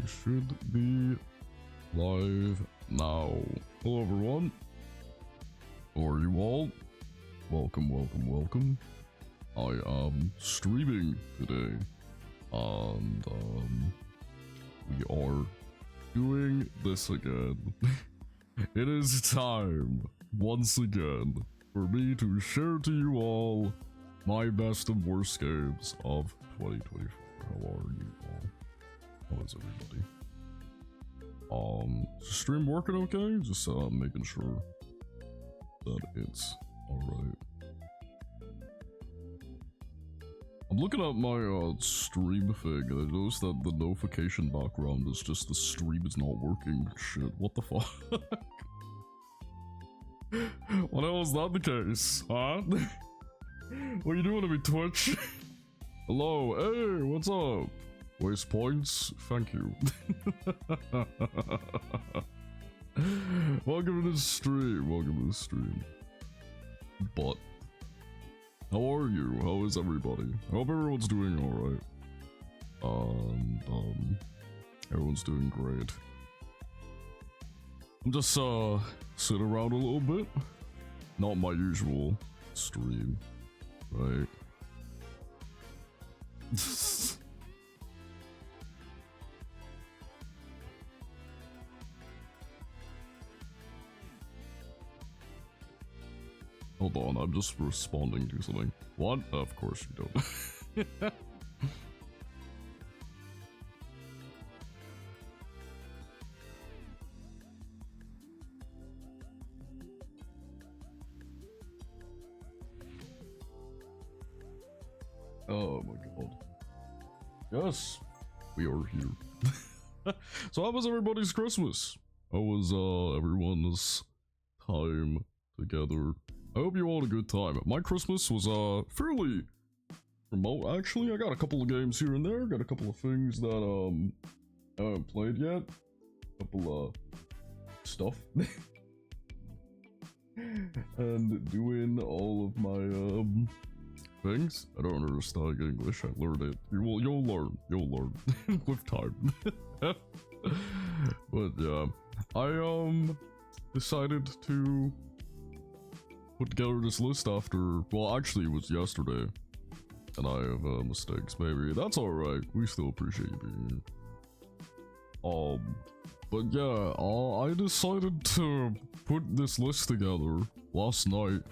should be live now. Hello everyone. How are you all? Welcome, welcome, welcome. I am streaming today. And we are doing this again. It is time, once again, for me to share to you all my best and worst games of 2024. How are you all? How is everybody? Stream working okay? Just making sure that it's alright. I'm looking at my stream thing and I noticed that the notification background is just the stream is not working. Shit, what the fuck? Why was that the case, huh? What are you doing to me, Twitch? Hello, hey, what's up? Waste points? Thank you. Welcome to the stream, welcome to the stream. But, how are you? How is everybody? I hope everyone's doing alright. Everyone's doing great. I'm just, sitting around a little bit. Not my usual stream, right? Hold on, I'm just responding to something. What? Of course you don't. Oh my god. Yes, we are here. So how was everybody's Christmas? How was everyone's time together? I hope you all had a good time. My Christmas was fairly remote actually. I got a couple of games here and there, got a couple of things that I haven't played yet. A couple of stuff. And doing all of my things. I don't understand English, I learned it. You'll learn with time. But yeah, I decided to put together this list after, well actually it was yesterday, and I have mistakes, maybe. That's alright, we still appreciate you being here. But yeah, I decided to put this list together last night,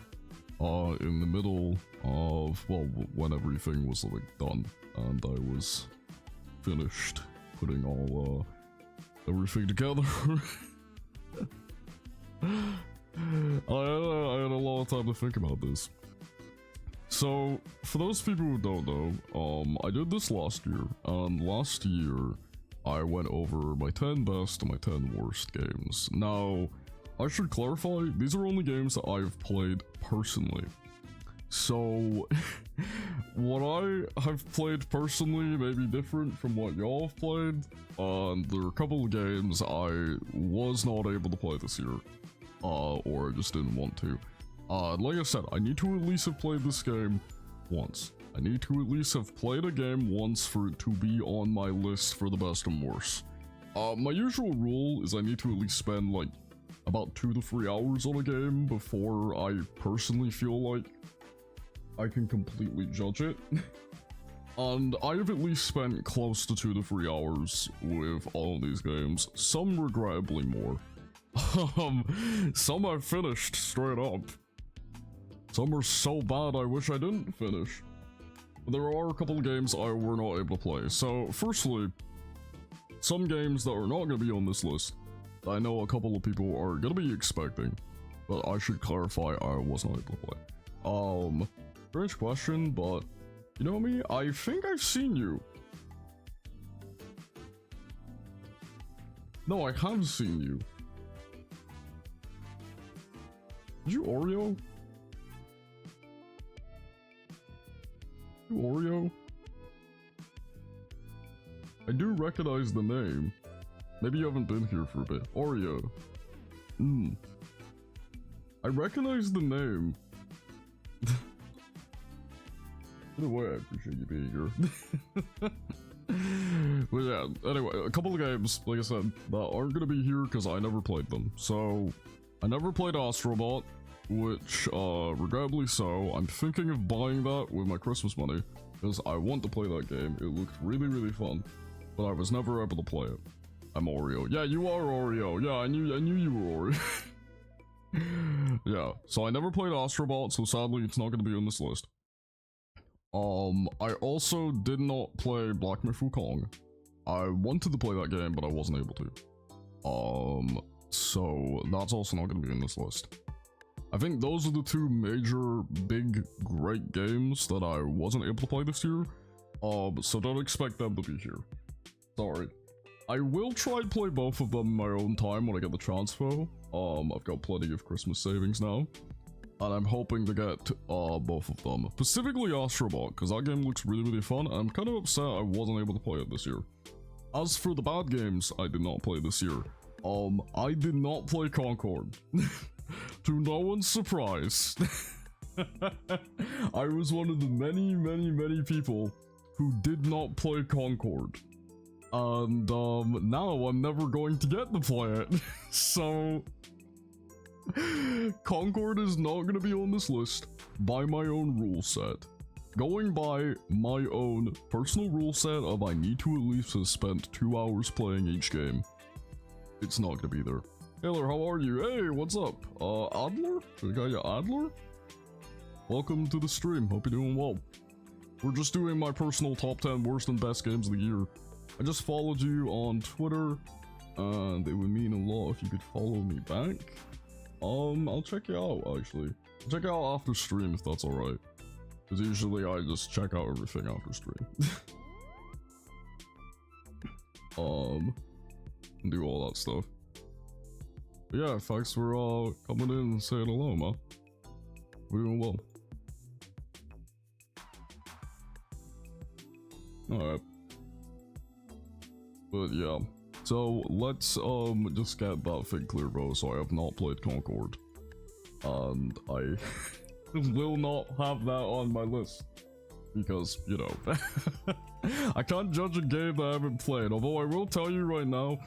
in the middle of, well, when everything was like done, and I was finished putting all, everything together. I had a lot of time to think about this. So, for those people who don't know, I did this last year, and last year I went over my 10 best and my 10 worst games. Now, I should clarify, these are only games that I've played personally. So, what I have played personally may be different from what y'all have played, and there are a couple of games I was not able to play this year. Or I just didn't want to. Like I said, I need to at least have played this game once. I need to at least have played a game once for it to be on my list for the best and worst. My usual rule is I need to at least spend like about 2 to 3 hours on a game before I personally feel like I can completely judge it. And I have at least spent close to 2 to 3 hours with all of these games, some regrettably more. Some I've finished straight up. Some are so bad I wish I didn't finish. But there are a couple of games I were not able to play. So, firstly, some games that are not going to be on this list, I know a couple of people are going to be expecting, but I should clarify I was not able to play. Strange question, but you know me? I think I've seen you. No, I have seen you. Did you Oreo? You Oreo? I do recognize the name. Maybe you haven't been here for a bit. Oreo. I recognize the name. Either way, I appreciate you being here. But yeah, anyway, a couple of games, like I said, that aren't gonna be here because I never played them. So, I never played Astrobot, which, regrettably so, I'm thinking of buying that with my Christmas money, because I want to play that game. It looked really, really fun, but I was never able to play it. I'm Oreo. Yeah, you are Oreo. Yeah, I knew you were Oreo. Yeah, so I never played Astrobot, so sadly it's not gonna be on this list. I also did not play Black Myth Wukong. I wanted to play that game, but I wasn't able to. So that's also not going to be in this list. I think those are the two major, big, great games that I wasn't able to play this year. So don't expect them to be here. Sorry. I will try to play both of them in my own time when I get the chance though. I've got plenty of Christmas savings now. And I'm hoping to get both of them. Specifically Astrobot, because that game looks really, really fun. And I'm kind of upset I wasn't able to play it this year. As for the bad games, I did not play this year. I did not play Concord. To no one's surprise. I was one of the many, many, many people who did not play Concord. And now I'm never going to get to play it. So... Concord is not going to be on this list by my own rule set. Going by my own personal rule set of I need to at least have spent 2 hours playing each game, it's not going to be there. Taylor, how are you? Hey, what's up? Adler? We got you, Adler? Welcome to the stream. Hope you're doing well. We're just doing my personal top 10 worst and best games of the year. I just followed you on Twitter, and it would mean a lot if you could follow me back. I'll check you out, actually. Check out after stream if that's alright. Because usually I just check out everything after stream. And do all that stuff. But yeah, thanks for, coming in and saying hello, man. We're doing well. Alright. But yeah. So let's just get that thing clear, bro. So I have not played Concord, and I will not have that on my list because, you know, I can't judge a game that I haven't played. Although I will tell you right now,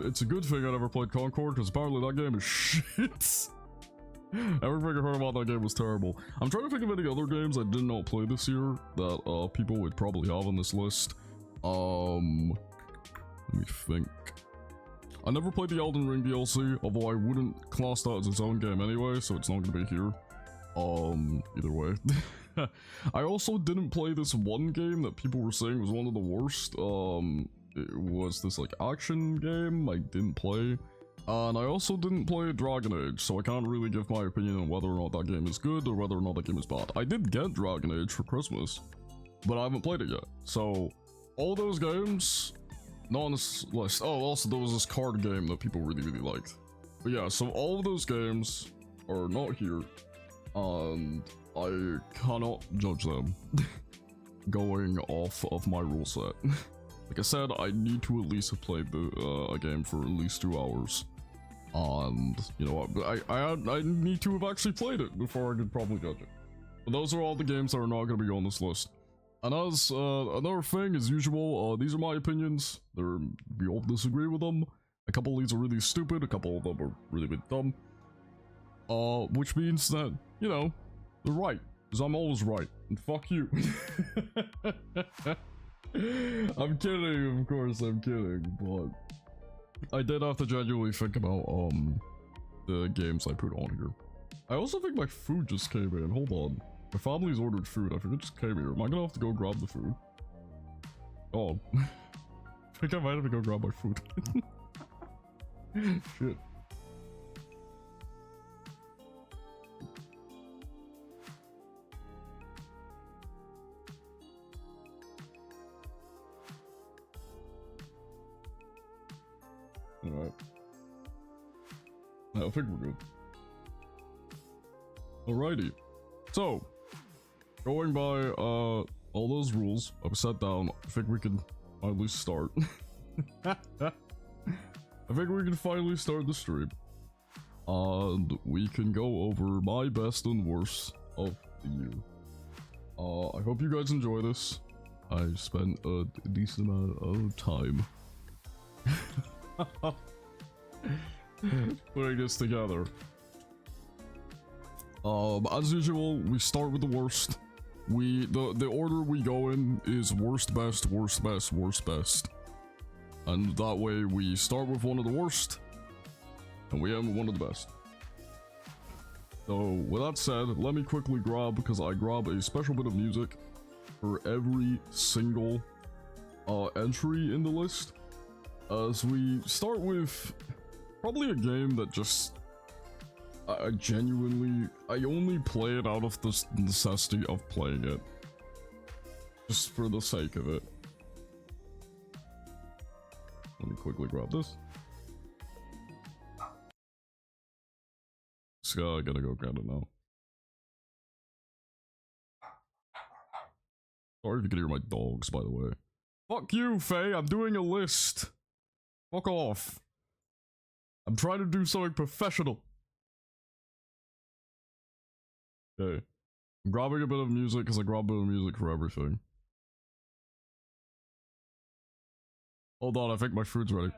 it's a good thing I never played Concord because apparently that game is shit. Everything I heard about that game was terrible. I'm trying to think of any other games I did not play this year that people would probably have on this list. Let me think. I never played the Elden Ring DLC, although I wouldn't class that as its own game anyway, so it's not gonna be here. Either way. I also didn't play this one game that people were saying was one of the worst. It was this, like, action game I didn't play. And I also didn't play Dragon Age, so I can't really give my opinion on whether or not that game is good or whether or not that game is bad. I did get Dragon Age for Christmas, but I haven't played it yet. So, all those games... not on this list. Oh, also there was this card game that people really, really liked. But yeah, so all of those games are not here, and I cannot judge them going off of my rule set. Like I said, I need to at least have played a game for at least 2 hours, and you know what, I need to have actually played it before I could probably judge it. But those are all the games that are not going to be on this list. And as another thing, as usual, these are my opinions. We all disagree with them. A couple of these are really stupid, a couple of them are really bit dumb. Which means that, you know, they're right. Because I'm always right. And fuck you. I'm kidding, of course, I'm kidding. But I did have to genuinely think about, the games I put on here. I also think my food just came in. Hold on. My family's ordered food. I think it just came here. Am I gonna have to go grab the food? Oh. I think I might have to go grab my food. Shit. Alright. I think we're good. Alrighty. So, going by all those rules I've set down, I think we can finally start. I think we can finally start the stream. And we can go over my best and worst of the year. I hope you guys enjoy this. I've spent a decent amount of time putting this together. As usual, we start with the worst. The order we go in is worst, best, worst, best, worst, best. And that way we start with one of the worst, and we end with one of the best. So, with that said, let me quickly grab, because I grab a special bit of music for every single entry in the list. As we start with probably a game that just... I only play it out of the necessity of playing it. Just for the sake of it. Let me quickly grab this. So I gotta go grab it now. Sorry if you can hear my dogs, by the way. Fuck you, Faye, I'm doing a list. Fuck off. I'm trying to do something professional. Okay. I'm grabbing a bit of music because I grab a bit of music for everything. Hold on, I think my food's ready.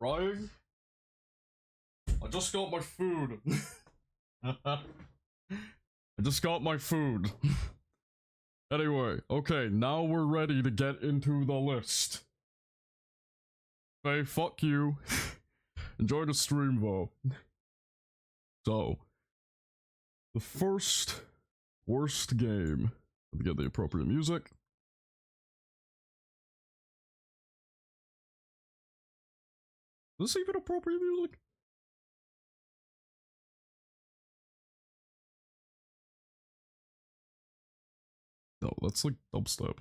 Ryan? I just got my food. I just got my food. Anyway, okay, now we're ready to get into the list. Faye, fuck you. Enjoy the stream, though. So, the first worst game. Let me get the appropriate music. Is this even appropriate music? No, that's like dubstep.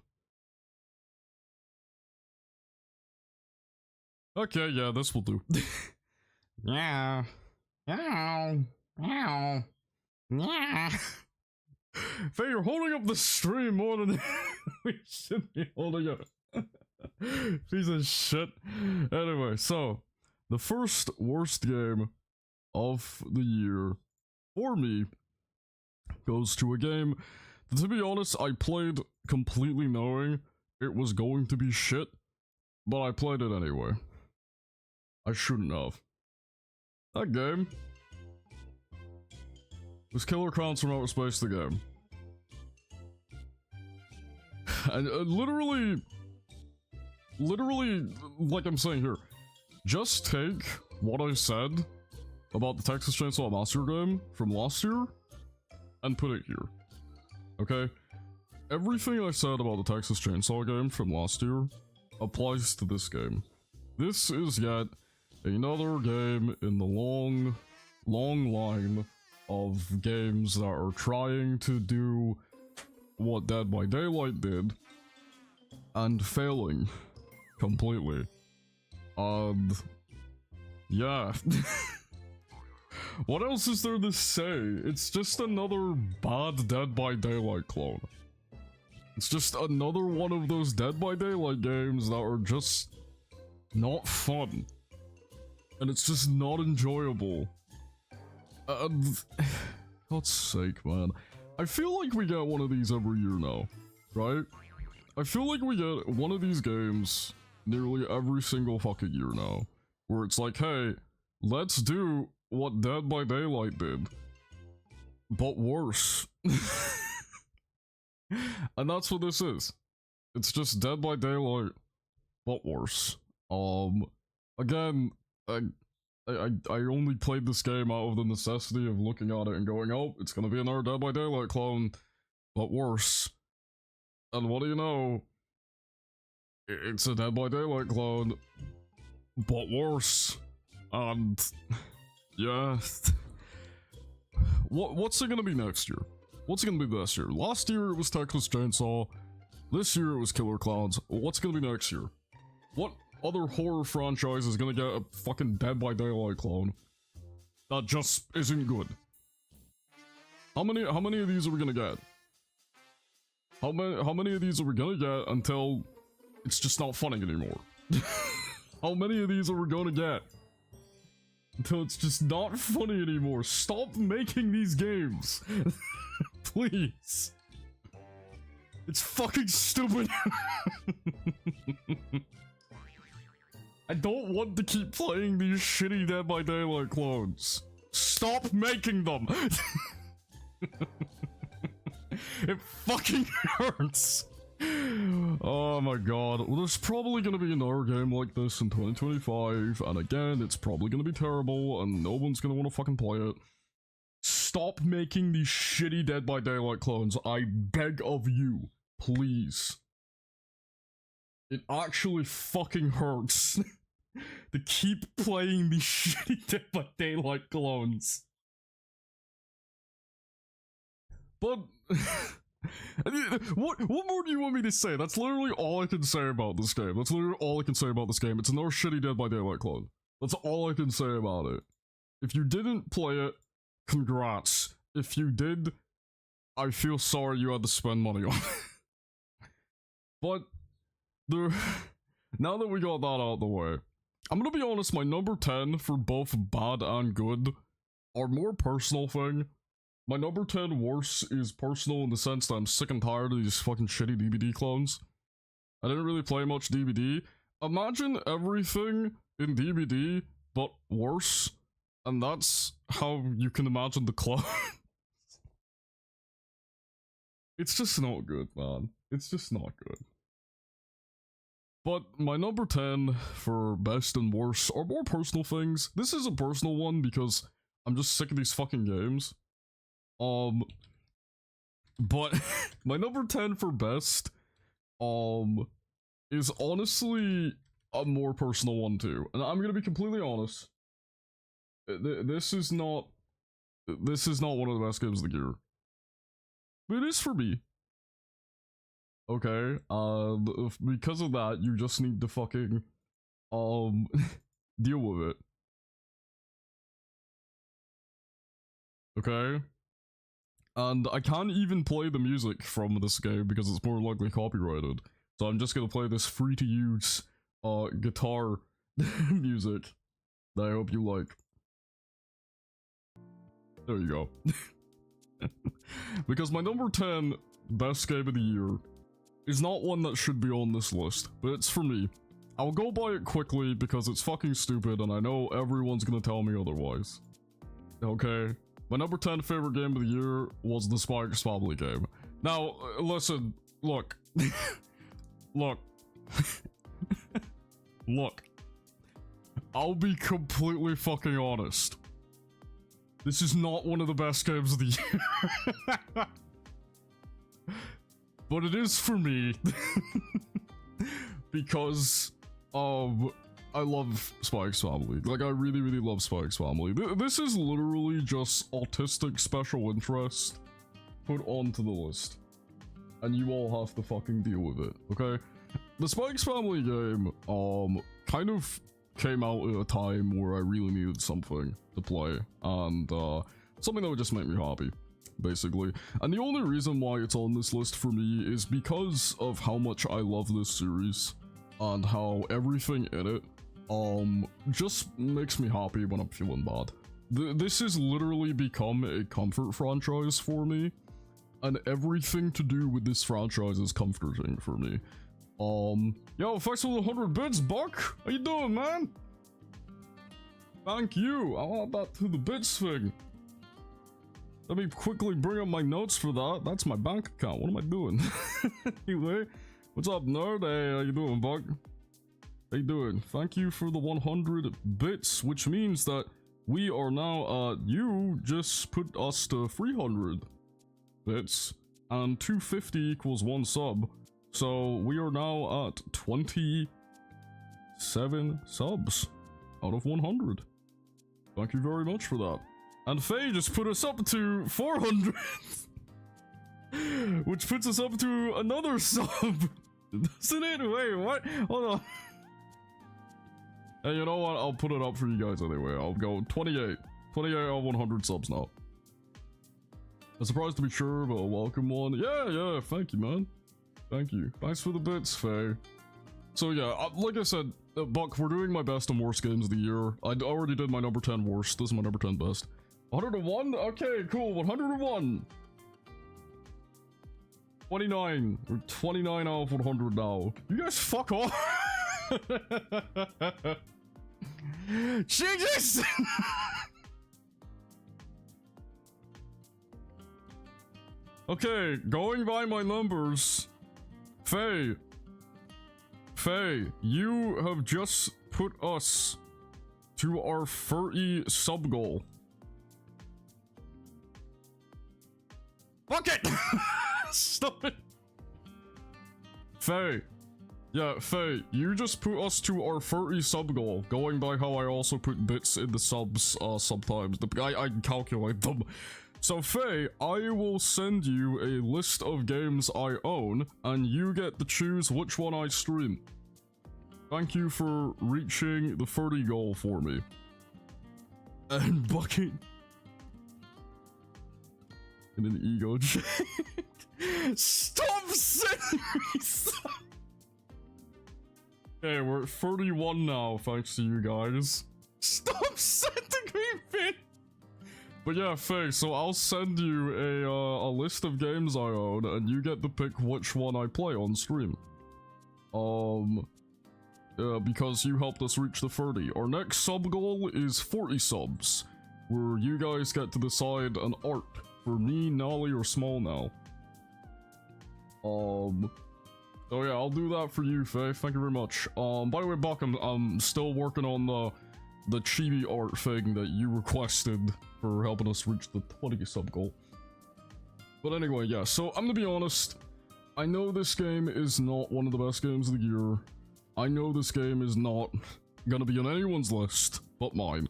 Okay, yeah, this will do. Yeah. Meow. Meow. Yeah. Faye, you're holding up the stream more than we should be holding up. Piece of shit. Anyway, so the first worst game of the year for me goes to a game that, to be honest, I played completely knowing it was going to be shit, but I played it anyway. I shouldn't have. That game was Killer Clowns from Outer Space, the game. And literally, like I'm saying here, just take what I said about the Texas Chainsaw Massacre game from last year and put it here. Okay? Everything I said about the Texas Chainsaw game from last year applies to this game. This is yet another game in the long line of games that are trying to do what Dead by Daylight did and failing completely. Yeah. What else is there to say? It's just another bad Dead by Daylight clone. It's just another one of those Dead by Daylight games that are just not fun. And it's just not enjoyable. God's sake, man. I feel like we get one of these every year now, right? I feel like we get one of these games nearly every single fucking year now. Where it's like, hey, let's do what Dead by Daylight did, but worse. And that's what this is. It's just Dead by Daylight, but worse. Again, I only played this game out of the necessity of looking at it and going, oh, it's gonna be another Dead by Daylight clone, but worse. And what do you know? It's a Dead by Daylight clone, but worse. And yeah, what's it gonna be next year? What's it gonna be this year? Last year it was Texas Chainsaw. This year it was Killer Clowns. What's gonna be next year? What other horror franchise is gonna get a fucking Dead by Daylight clone that just isn't good? How many of these are we gonna get? How many of these are we gonna get until it's just not funny anymore? How many of these are we gonna get until it's just not funny anymore? Stop making these games. Please. It's fucking stupid. I don't want to keep playing these shitty Dead by Daylight clones. Stop making them. It fucking hurts. Oh my god. Well, there's probably gonna be another game like this in 2025, and again, it's probably gonna be terrible, and no one's gonna want to fucking play it. Stop making these shitty Dead by Daylight clones. I beg of you. Please. It actually fucking hurts to keep playing these shitty Dead by Daylight clones. But what more do you want me to say? That's literally all I can say about this game. That's literally all I can say about this game. It's another shitty Dead by Daylight clone. That's all I can say about it. If you didn't play it, congrats. If you did, I feel sorry you had to spend money on it. But now that we got that out of the way, I'm gonna be honest, my number 10 for both bad and good are more personal thing. My number 10 worse is personal in the sense that I'm sick and tired of these fucking shitty DBD clones. I didn't really play much DBD. Imagine everything in DBD, but worse. And that's how you can imagine the clone. It's just not good, man. It's just not good. But my number 10 for best and worst are more personal things. This is a personal one because I'm just sick of these fucking games. But my number 10 for best, is honestly a more personal one too. And I'm gonna be completely honest. This is not one of the best games of the year. But it is for me. Okay, because of that, you just need to fucking, deal with it. Okay? And I can't even play the music from this game because it's more likely copyrighted. So I'm just gonna play this free-to-use, guitar music that I hope you like. There you go. Because my number 10 best game of the year is not one that should be on this list, but it's for me. I'll go by it quickly because it's fucking stupid and I know everyone's gonna tell me otherwise. Okay? My number 10 favorite game of the year was the Spike's Family game. Now, listen, look. Look. Look. I'll be completely fucking honest. This is not one of the best games of the year. But it is for me. Because, I love Spike's Family. Like, I really, really love Spike's Family. This is literally just autistic special interest put onto the list. And you all have to fucking deal with it, okay? The Spike's Family game, kind of came out at a time where I really needed something to play. And, something that would just make me happy, basically. And the only reason why it's on this list for me is because of how much I love this series. And how everything in it, just makes me happy when I'm feeling bad. This has literally become a comfort franchise for me. And everything to do with this franchise is comforting for me. Yo, thanks for the 100 bits, Buck! How you doing, man? Thank you! I'll add that to the bits thing. Let me quickly bring up my notes for that. That's my bank account. What am I doing? Anyway, what's up, nerd? Hey, how you doing, Buck? How you doing? Thank you for the 100 bits, which means that we are now, you just put us to 300 bits, and 250 equals 1 sub. So we are now at 27 subs out of 100. Thank you very much for that. And Faye just put us up to 400. Which puts us up to another sub. Doesn't it? Wait, what? Hold on. Hey, you know what? I'll put it up for you guys anyway. I'll go 28. 28 out of 100 subs now. I'm surprised to be sure, but a welcome one. Yeah, thank you, man. Thank you. Thanks for the bits, Faye. So yeah, like I said, Buck, we're doing my best and worst games of the year. I already did my number 10 worst. This is my number 10 best. 101? Okay, cool. 101. 29. We're 29 out of 100 now. You guys fuck off. Jesus! Okay, going by my numbers, Faye, you have just put us to our 30 sub goal. Fuck it! Stop it! Faye. Yeah, Faye, you just put us to our 30 sub goal, going by how I also put bits in the subs, sometimes. I calculate them. So Faye, I will send you a list of games I own, and you get to choose which one I stream. Thank you for reaching the 30 goal for me. And Bucket. In an ego check. Stop sending me stuff! Okay, we're at 31 now, thanks to you guys. Stop sending me pin! But yeah, Faye, so I'll send you a list of games I own, and you get to pick which one I play on stream. Because you helped us reach the 30. Our next sub goal is 40 subs, where you guys get to decide an art for me, Nolly, or Small now. So yeah, I'll do that for you, Faye. Thank you very much. By the way, Buck, I'm still working on the chibi art thing that you requested for helping us reach the 20 sub goal. But anyway, yeah, so I'm gonna be honest. I know this game is not one of the best games of the year. I know this game is not gonna be on anyone's list but mine.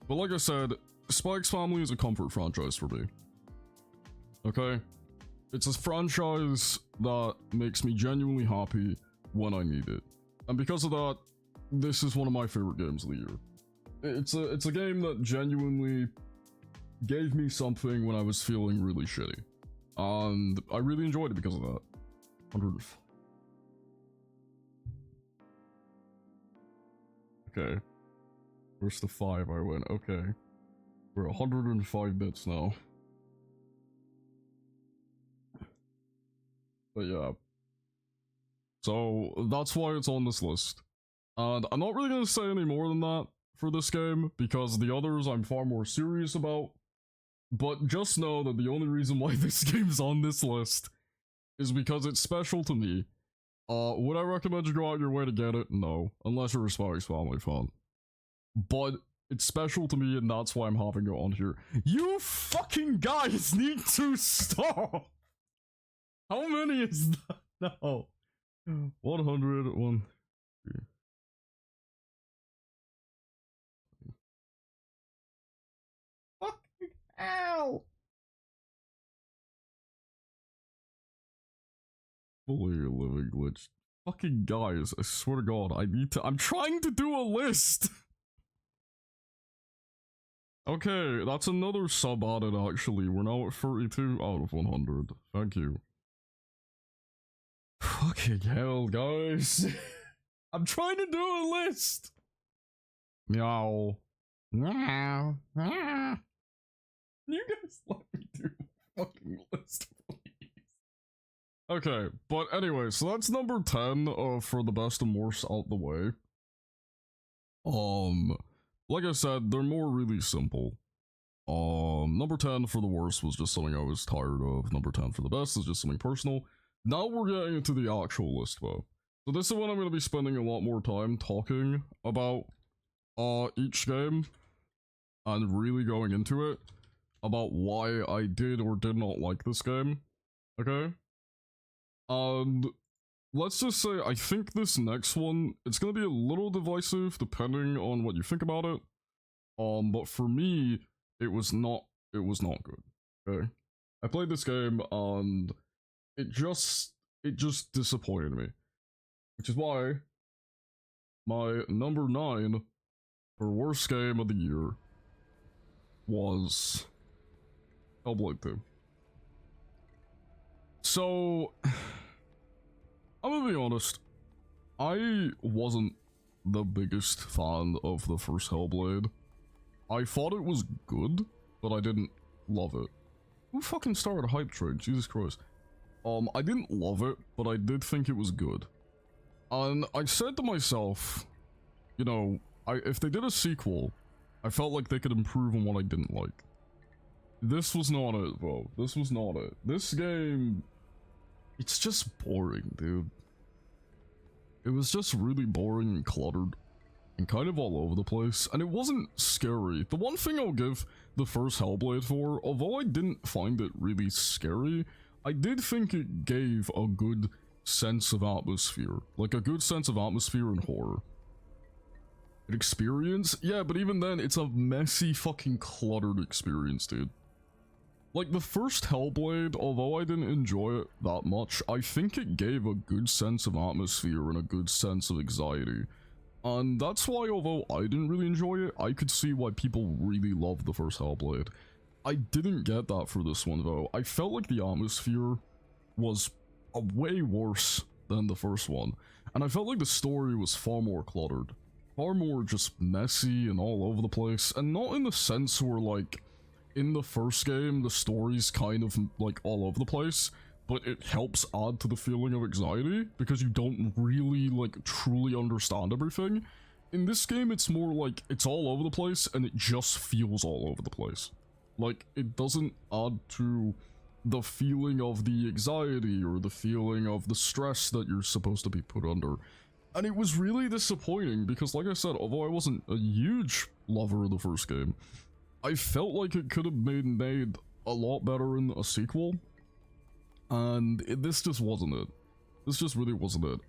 But like I said, Spike's Family is a comfort franchise for me. Okay? It's a franchise that makes me genuinely happy when I need it. And because of that, this is one of my favorite games of the year. It's a game that genuinely gave me something when I was feeling really shitty. And I really enjoyed it because of that. 100. Okay. Where's the 5 I went? Okay. We're 105 bits now. But yeah. So that's why it's on this list. And I'm not really gonna say any more than that for this game, because the others I'm far more serious about. But just know that the only reason why this game's on this list is because it's special to me. Would I recommend you go out your way to get it? No, unless you're a Spike's Family fan. But it's special to me, and that's why I'm having it on here. You fucking guys need to stop! How many is that now? 100, 1, 3. Fucking hell! Fully living glitch. Fucking guys, I swear to God, I'm trying to do a list! Okay, that's another sub added actually. We're now at 32 out of 100. Thank you. Fucking hell, guys. I'm trying to do a list! Meow. Meow. Meow. You guys let me do a fucking list, please. Okay, but anyway, so that's number 10 for the best and worst out the way. Like I said, they're more really simple. Number 10 for the worst was just something I was tired of. Number 10 for the best is just something personal. Now we're getting into the actual list, though. So this is when I'm going to be spending a lot more time talking about each game and really going into it about why I did or did not like this game. Okay? And let's just say I think this next one, it's going to be a little divisive depending on what you think about it. But for me, it was not good. Okay? I played this game and it just disappointed me, which is why my number 9 for worst game of the year was Hellblade 2. So, I'm gonna be honest, I wasn't the biggest fan of the first Hellblade. I thought it was good, but I didn't love it. Who fucking started a hype train? Jesus Christ. I didn't love it, but I did think it was good. And I said to myself, you know, if they did a sequel, I felt like they could improve on what I didn't like. This was not it, bro. This was not it. This game, it's just boring, dude. It was just really boring and cluttered and kind of all over the place, and it wasn't scary. The one thing I'll give the first Hellblade for, although I didn't find it really scary, I did think it gave a good sense of atmosphere. Like a good sense of atmosphere and horror. An experience? Yeah, but even then, it's a messy fucking cluttered experience, dude. Like, the first Hellblade, although I didn't enjoy it that much, I think it gave a good sense of atmosphere and a good sense of anxiety. And that's why, although I didn't really enjoy it, I could see why people really loved the first Hellblade. I didn't get that for this one, though. I felt like the atmosphere was way worse than the first one. And I felt like the story was far more cluttered. Far more just messy and all over the place. And not in the sense where, like, in the first game, the story's kind of, like, all over the place, but it helps add to the feeling of anxiety, because you don't really, like, truly understand everything. In this game, it's more like, it's all over the place, and it just feels all over the place. Like, it doesn't add to the feeling of the anxiety, or the feeling of the stress that you're supposed to be put under. And it was really disappointing, because like I said, although I wasn't a huge lover of the first game, I felt like it could have been made a lot better in a sequel, and this just wasn't it. This just really wasn't it.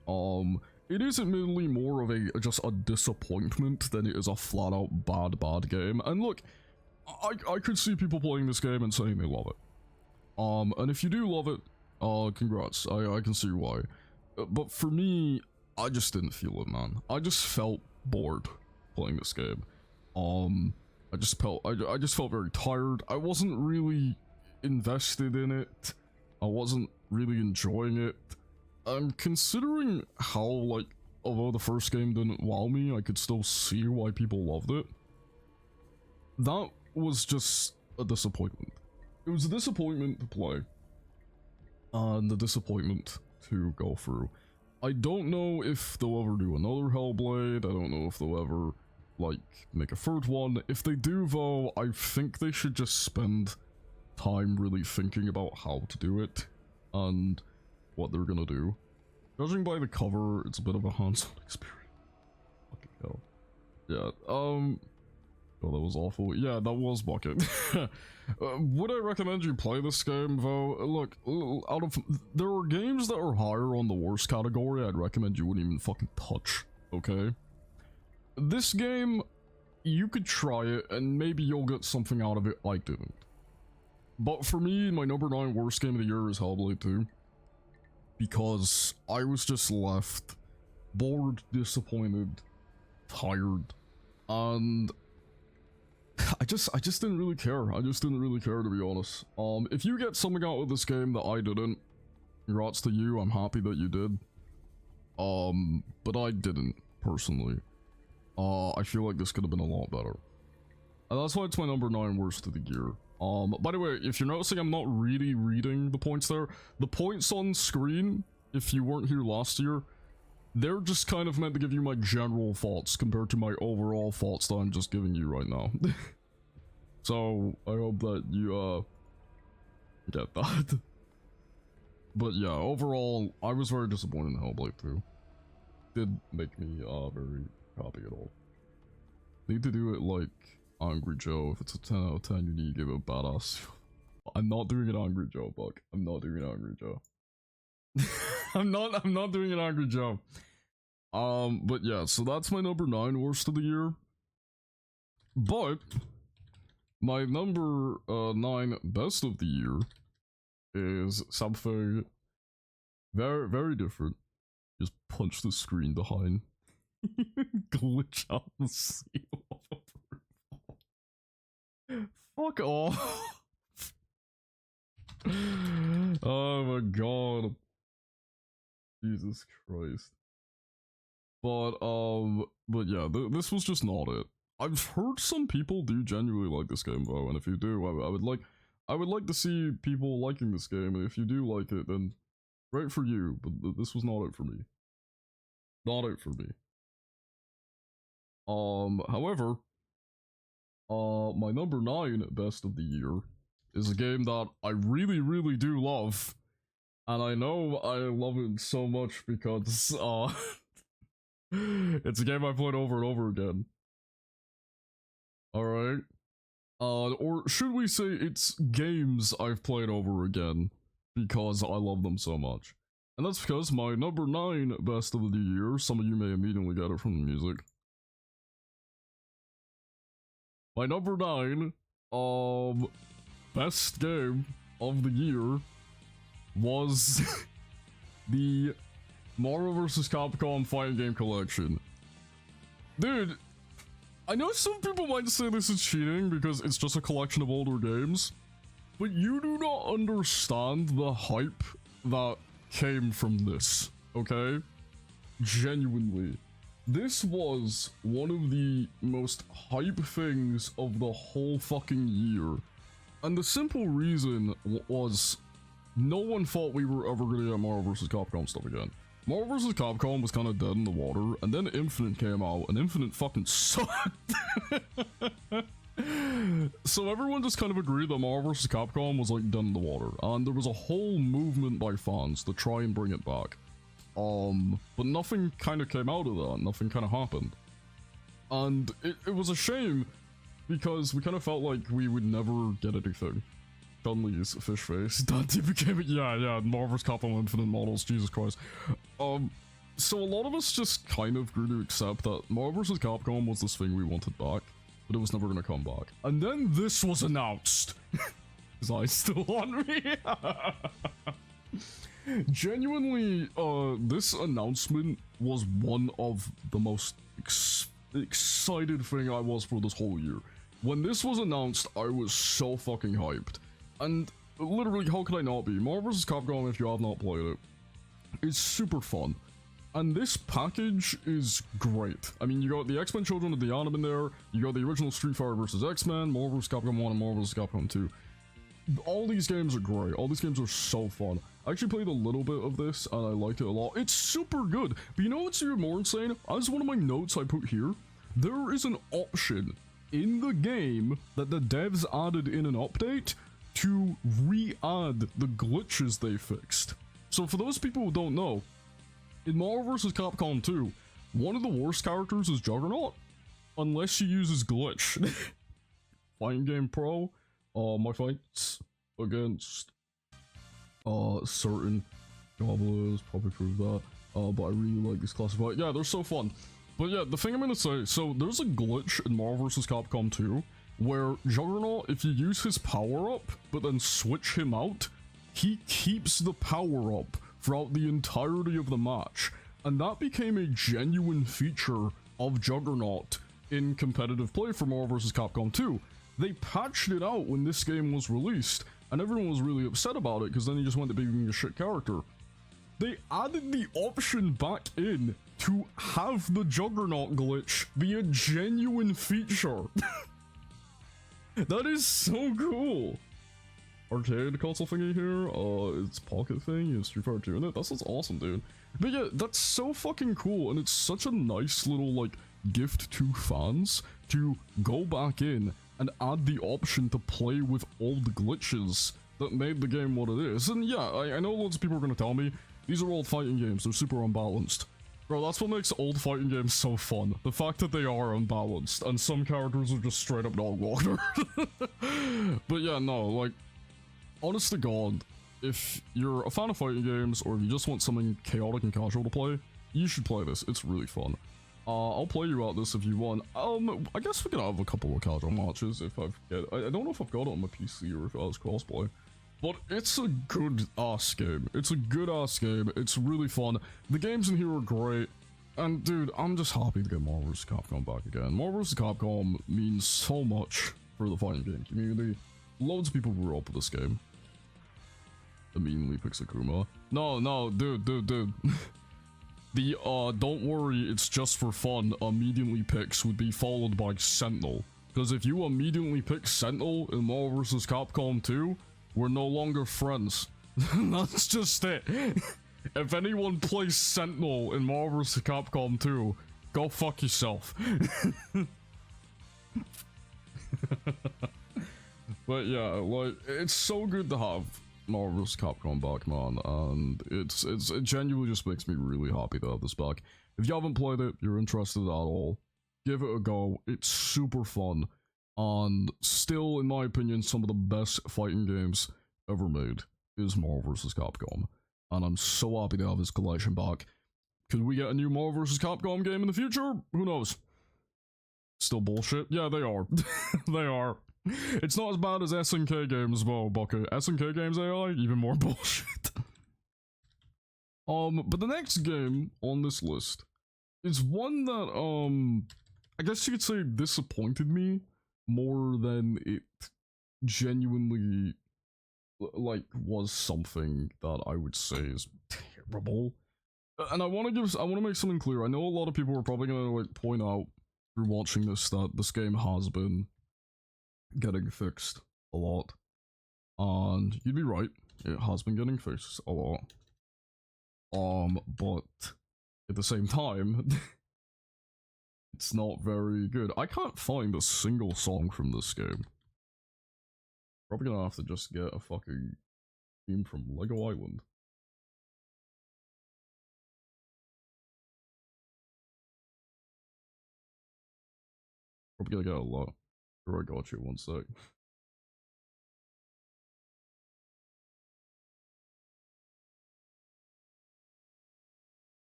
It is admittedly more of just a disappointment than it is a flat-out bad game. And look, I could see people playing this game and saying they love it. And if you do love it, congrats. I can see why. But for me, I just didn't feel it, man. I just felt bored playing this game. I just felt very tired. I wasn't really invested in it. I wasn't really enjoying it. And considering how, like, although the first game didn't wow me, I could still see why people loved it. That was just a disappointment. It was a disappointment to play. And a disappointment to go through. I don't know if they'll ever do another Hellblade. I don't know if they'll ever, like, make a third one. If they do, though, I think they should just spend time really thinking about how to do it and what they're gonna do. Judging by the cover, it's a bit of a hands-on experience. Fucking hell. Yeah, oh, that was awful. Yeah, that was Bucket. Would I recommend you play this game, though? Look, there are games that are higher on the worst category I'd recommend you wouldn't even fucking touch, okay? This game, you could try it, and maybe you'll get something out of it I didn't. But for me, my number 9 worst game of the year is Hellblade 2. Because I was just left bored, disappointed, tired, and I just didn't really care. I just didn't really care, to be honest. If you get something out of this game that I didn't, congrats to you, I'm happy that you did. But I didn't, personally. I feel like this could have been a lot better. And that's why it's my number 9 worst of the year. By the way, if you're noticing, I'm not really reading the points there. The points on screen, if you weren't here last year, they're just kind of meant to give you my general thoughts compared to my overall thoughts that I'm just giving you right now. So, I hope that you, get that. But yeah, overall, I was very disappointed in Hellblade 2. Did make me, very happy at all. Need to do it like Angry Joe. If it's a 10 out of 10, you need to give it a badass. I'm not doing an Angry Joe, Buck. I'm not doing an Angry Joe. I'm not doing an Angry Joe. But yeah, so that's my number 9 worst of the year. But my number 9 best of the year is something very, very different. Just punch the screen behind. Glitch out the seal of approval. Fuck off. Oh my god. Jesus Christ. But yeah, this was just not it. I've heard some people do genuinely like this game though, and if you do, I would like to see people liking this game, and if you do like it, then great for you, but this was not it for me. Not it for me. However, my number 9 best of the year is a game that I really, really do love. And I know I love it so much because, it's a game I played over and over again. Alright? Or should we say it's games I've played over again because I love them so much. And that's because my number 9 best of the year, some of you may immediately get it from the music. My number 9, best game of the year was the Marvel vs. Capcom Fighting Game Collection. Dude, I know some people might say this is cheating because it's just a collection of older games, but you do not understand the hype that came from this, okay? Genuinely. This was one of the most hype things of the whole fucking year. And the simple reason was no one thought we were ever gonna get Marvel vs. Capcom stuff again. Marvel vs. Capcom was kind of dead in the water, and then Infinite came out, and Infinite fucking sucked. So everyone just kind of agreed that Marvel vs. Capcom was like dead in the water, and there was a whole movement by fans to try and bring it back. But nothing kind of came out of that, nothing kind of happened. And it was a shame, because we kind of felt like we would never get anything. Chun-Li's fish face. Dante became it. Yeah, Marvel vs. Capcom Infinite models, Jesus Christ. So a lot of us just kind of grew to accept that Marvel vs. Capcom was this thing we wanted back, but it was never gonna come back. And then this was announced. His eyes still on me. Genuinely, this announcement was one of the most excited thing I was for this whole year. When this was announced, I was so fucking hyped. And literally, how could I not be? Marvel vs. Capcom, if you have not played it, is super fun. And this package is great. I mean, you got the X-Men Children of the Atom in there, you got the original Street Fighter vs. X-Men, Marvel vs. Capcom 1, and Marvel vs. Capcom 2. All these games are great. All these games are so fun. I actually played a little bit of this, and I liked it a lot. It's super good. But you know what's even more insane? As one of my notes I put here, there is an option in the game that the devs added in an update to re-add the glitches they fixed. So for those people who don't know, in Marvel vs. Capcom 2, one of the worst characters is Juggernaut, unless she uses glitch. Fighting Game Pro, my fights against certain gobblers probably prove that, but I really like this class of fight. Yeah, they're so fun. But yeah, the thing I'm gonna say, so there's a glitch in Marvel vs. Capcom 2 where Juggernaut, if you use his power-up but then switch him out, he keeps the power-up throughout the entirety of the match, and that became a genuine feature of Juggernaut in competitive play for Marvel vs. Capcom 2. They patched it out when this game was released, and everyone was really upset about it because then he just went to being a shit character. They added the option back in to have the Juggernaut glitch be a genuine feature. That is so cool. Arcade console thingy here, it's pocket thing, you have Street Fighter 2 in it. That's awesome, dude. But yeah, that's so fucking cool, and it's such a nice little, like, gift to fans to go back in and add the option to play with old glitches that made the game what it is. And yeah, I know loads of people are gonna tell me, these are old fighting games, they're super unbalanced. Bro, that's what makes old fighting games so fun. The fact that they are unbalanced, and some characters are just straight up dog water. But yeah, no, like, honest to God, if you're a fan of fighting games, or if you just want something chaotic and casual to play, you should play this, it's really fun. I'll play you out this if you want. I guess we can have a couple of casual matches if I don't know if I've got it on my PC or if it has crossplay. But it's a good ass game. It's a good ass game. It's really fun. The games in here are great. And dude, I'm just happy to get Marvel vs. Capcom back again. Marvel vs. Capcom means so much for the fighting game community. Loads of people grew up with this game. Immediately picks Akuma. No, dude. The, don't worry, it's just for fun, immediately picks would be followed by Sentinel. Because if you immediately pick Sentinel in Marvel vs. Capcom 2, we're no longer friends. That's just it. If anyone plays Sentinel in Marvel vs. Capcom 2, go fuck yourself. But yeah, like, it's so good to have Marvel vs. Capcom back, man, and it genuinely just makes me really happy to have this back. If you haven't played it, you're interested at all, give it a go. It's super fun, and still, in my opinion, some of the best fighting games ever made is Marvel vs. Capcom, and I'm so happy to have this collection back. Could we get a new Marvel vs. Capcom game in the future? Who knows? Still bullshit? Yeah, they are. They are. It's not as bad as SNK games, though, Bucket. SNK games AI, even more bullshit. But the next game on this list is one that, I guess you could say disappointed me more than it genuinely, like, was something that I would say is terrible. And I want to make something clear. I know a lot of people are probably gonna, like, point out through watching this that this game has been getting fixed a lot, and you'd be right, it has been getting fixed a lot, but at the same time, it's not very good. I can't find a single song from this game. Probably gonna have to just get a fucking theme from Lego Island. Probably gonna get a lot. Sure, I got you, one sec.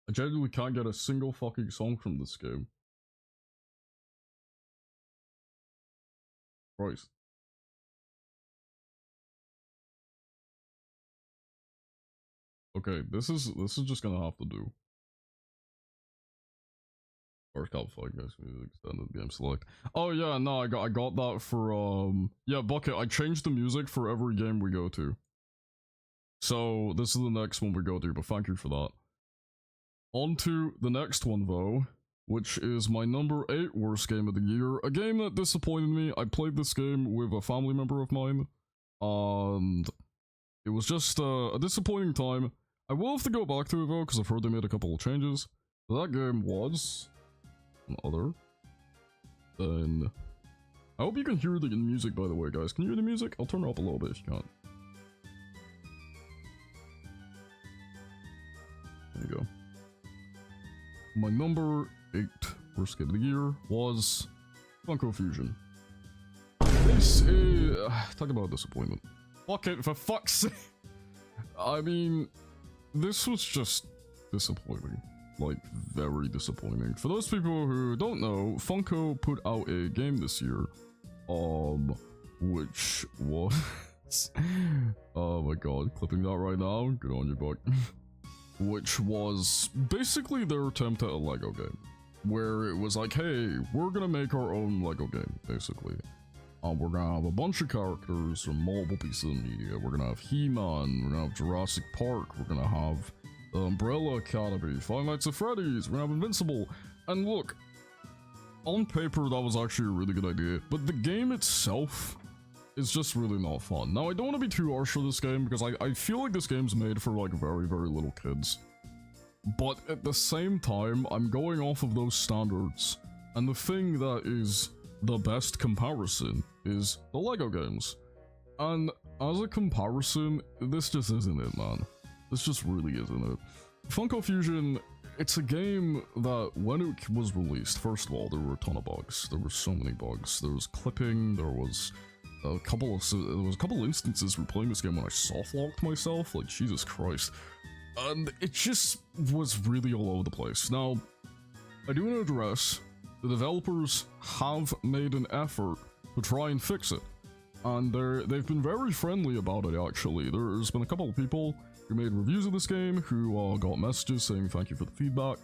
I genuinely can't get a single fucking song from this game. Christ. Okay, this is just gonna have to do. Or Cop Fight guys, extended game select. Oh yeah, no, I got that for yeah, Bucket, I changed the music for every game we go to. So this is the next one we go to, but thank you for that. On to the next one though, which is my number 8 worst game of the year. A game that disappointed me. I played this game with a family member of mine, and it was just a disappointing time. I will have to go back to it though, because I've heard they made a couple of changes. That game was other than... I hope you can hear the music, by the way, guys. Can you hear the music? I'll turn it up a little bit if you can't. There you go. My number 8 worst game of the year was Funko Fusion. This is... talk about disappointment. Fuck it, for fuck's sake. I mean, this was just disappointing. Like, very disappointing. For those people who don't know, Funko put out a game this year, which was... oh my god, clipping that right now? Good on you, Buck. Which was basically their attempt at a Lego game, where it was like, hey, we're gonna make our own Lego game, basically. We're gonna have a bunch of characters from multiple pieces of media. We're gonna have He-Man, we're gonna have Jurassic Park, we're gonna have the Umbrella Academy, Five Nights at Freddy's, we're gonna have Invincible. And look, on paper that was actually a really good idea, but the game itself is just really not fun. Now, I don't want to be too harsh for this game, because I feel like this game's made for like very, very little kids. But at the same time, I'm going off of those standards, and the thing that is the best comparison is the Lego games. And as a comparison, this just isn't it, man. This just really isn't it. Funko Fusion, it's a game that when it was released, first of all, there were a ton of bugs. There were so many bugs. There was clipping, there was a couple of instances where playing this game when I soft-locked myself, like Jesus Christ. And it just was really all over the place. Now, I do want to address the developers have made an effort to try and fix it. and they've been very friendly about it, actually. There's been a couple of people who made reviews of this game who got messages saying thank you for the feedback,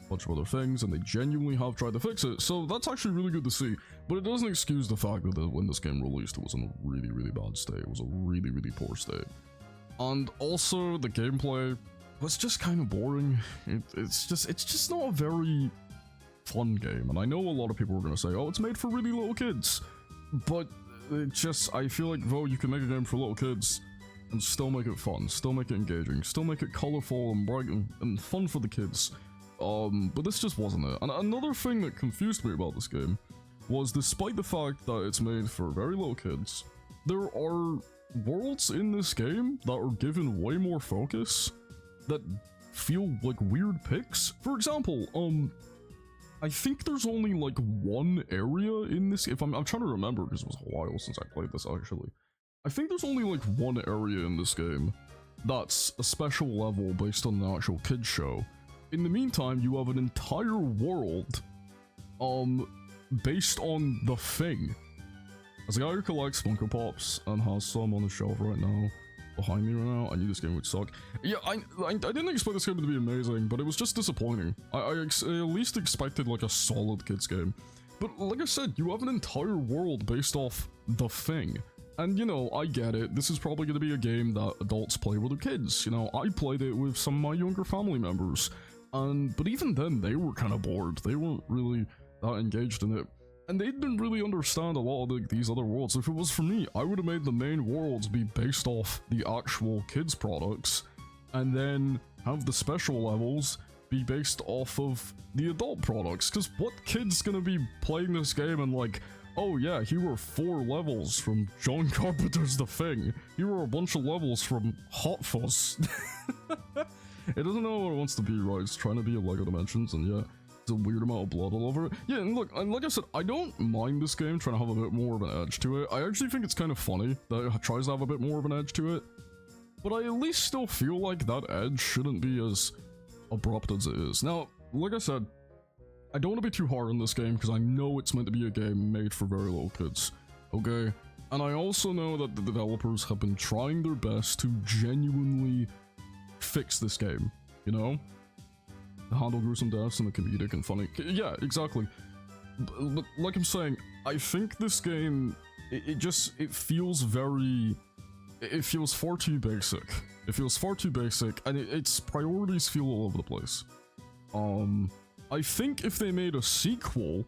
a bunch of other things, and they genuinely have tried to fix it, so that's actually really good to see. But it doesn't excuse the fact that when this game released, it was in a really, really bad state. It was a really, really poor state. And also, the gameplay was just kind of boring. It's just not a very fun game, and I know a lot of people are going to say, oh, it's made for really little kids, but I feel like, though, you can make a game for little kids and still make it fun, still make it engaging, still make it colorful and bright and fun for the kids. But this just wasn't it. And another thing that confused me about this game was, despite the fact that it's made for very little kids, there are worlds in this game that are given way more focus that feel like weird picks. For example, I think there's only like one area in this, if I'm trying to remember because it was a while since I played this actually. I think there's only like one area in this game that's a special level based on an actual kids show. In the meantime, you have an entire world based on The Thing. As a guy who collects Funko Pops and has some on the shelf right now, behind me right now, I knew this game would suck. Yeah, I didn't expect this game to be amazing, but it was just disappointing. I at least expected like a solid kids game. But like I said, you have an entire world based off The Thing. And you know, I get it, this is probably going to be a game that adults play with their kids. You know, I played it with some of my younger family members. But even then, they were kind of bored. They weren't really that engaged in it. And they didn't really understand a lot of these other worlds. If it was for me, I would have made the main worlds be based off the actual kids products, and then have the special levels be based off of the adult products. Because what kid's gonna be playing this game and like, oh yeah, here were 4 levels from John Carpenter's The Thing. Here were a bunch of levels from Hot Fuzz. It doesn't know what it wants to be, right? It's trying to be a LEGO Dimensions, and yeah, it's a weird amount of blood all over it. Yeah, and look, and like I said, I don't mind this game trying to have a bit more of an edge to it. I actually think it's kind of funny that it tries to have a bit more of an edge to it. But I at least still feel like that edge shouldn't be as abrupt as it is. Now, like I said, I don't want to be too hard on this game because I know it's meant to be a game made for very little kids, okay? And I also know that the developers have been trying their best to genuinely fix this game, you know? To handle gruesome deaths and the comedic and funny. Yeah, exactly. But like I'm saying, I think this game, it feels very... It feels far too basic. It feels far too basic, and its priorities feel all over the place. I think if they made a sequel,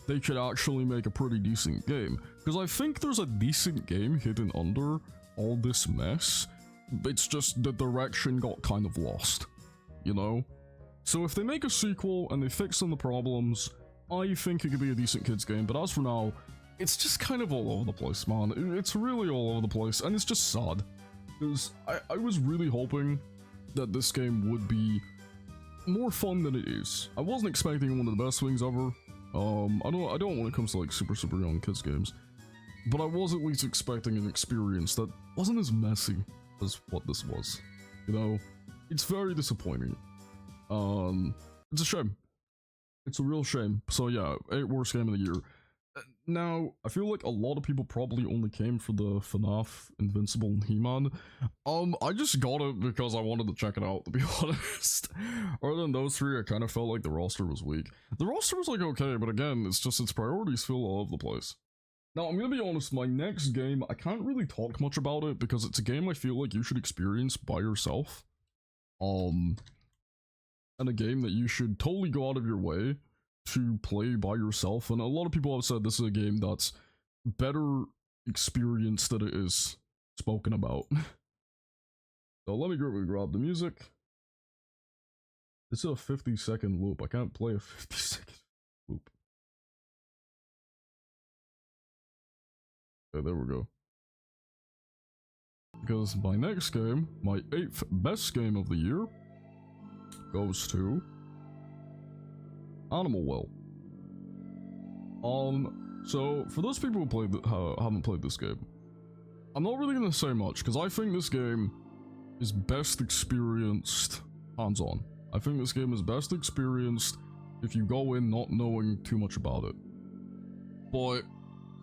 they could actually make a pretty decent game. Because I think there's a decent game hidden under all this mess. It's just the direction got kind of lost, you know? So if they make a sequel and they fix some of the problems, I think it could be a decent kids game. But as for now, it's just kind of all over the place, man. It's really all over the place, and it's just sad. Because I was really hoping that this game would be more fun than it is. I wasn't expecting one of the best things ever. I don't when it comes to like super young kids games. But I was at least expecting an experience that wasn't as messy as what this was. You know? It's very disappointing. It's a shame. It's a real shame. So yeah, 8 worst game of the year. Now, I feel like a lot of people probably only came for the FNAF, Invincible, and He-Man. I just got it because I wanted to check it out, to be honest. Other than those 3, I kind of felt like the roster was weak. The roster was like okay, but again, it's just its priorities feel all over the place. Now, I'm gonna be honest, my next game, I can't really talk much about it because it's a game I feel like you should experience by yourself. And a game that you should totally go out of your way to play by yourself, and a lot of people have said this is a game that's better experienced than it is spoken about. So let me grab the music. This is a 50-second loop. I can't play a 50-second loop. Okay, there we go. Because my next game, my 8th best game of the year, goes to Animal Well. So for those people who haven't played this game, I'm not really gonna say much because I think this game is best experienced hands-on. I think this game is best experienced if you go in not knowing too much about it. But